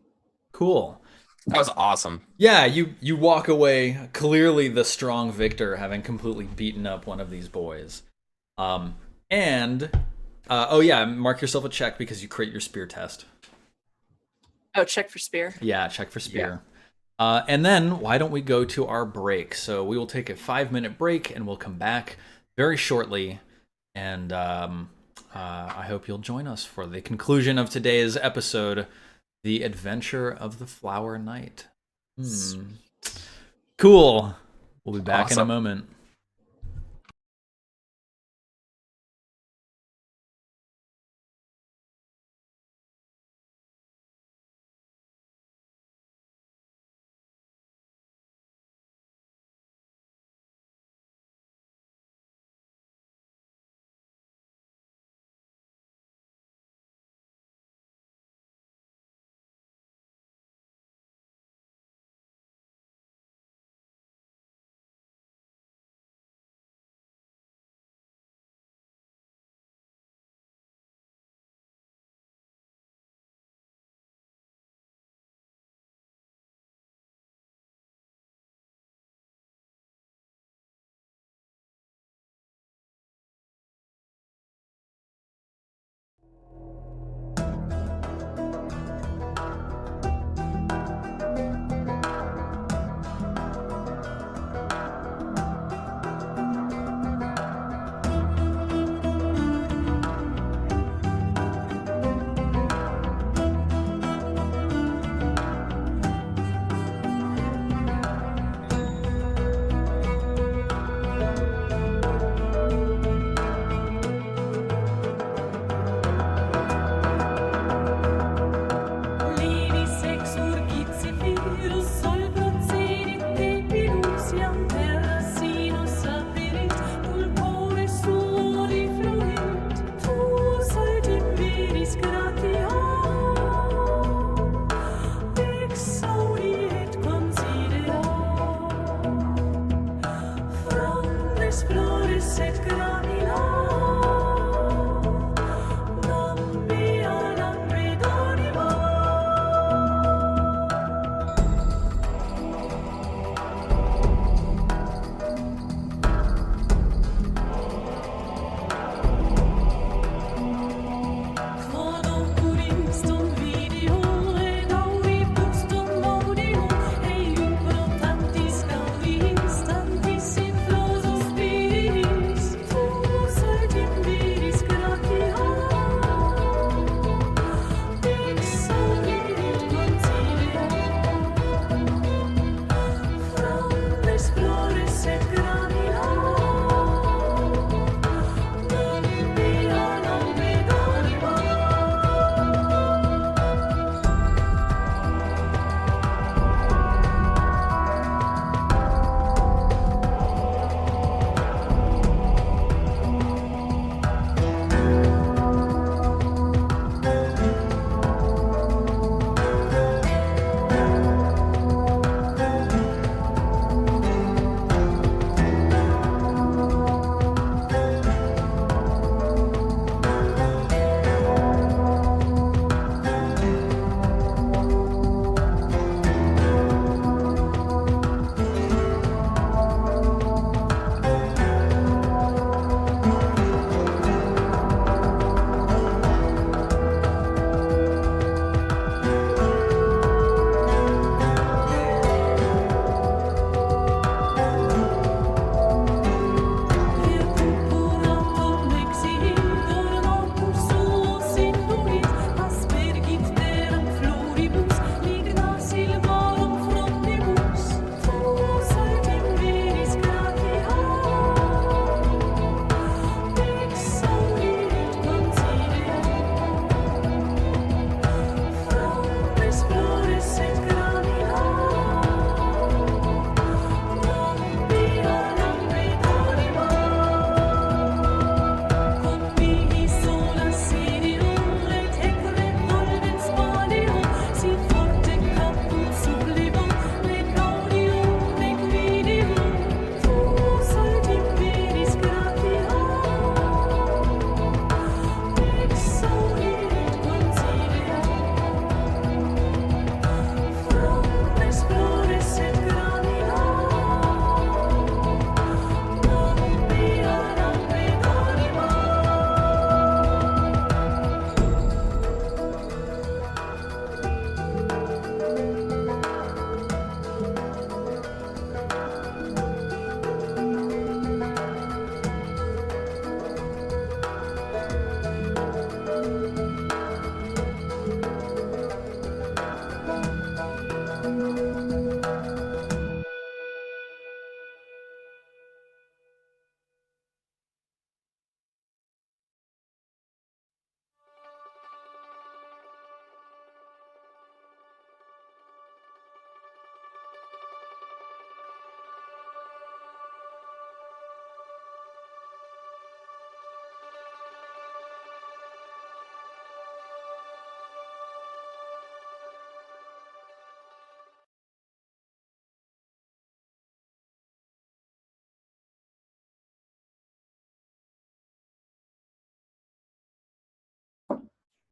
Cool. That was awesome. Yeah, you walk away clearly the strong victor, having completely beaten up one of these boys. And oh yeah, mark yourself a check because you create your spear test. Oh, check for spear. Yeah, check for spear. And then why don't we go to our break? So we will take a 5-minute break and we'll come back very shortly. And I hope you'll join us for the conclusion of today's episode, The Adventure of the Flower Knight. Cool. We'll be back in a moment.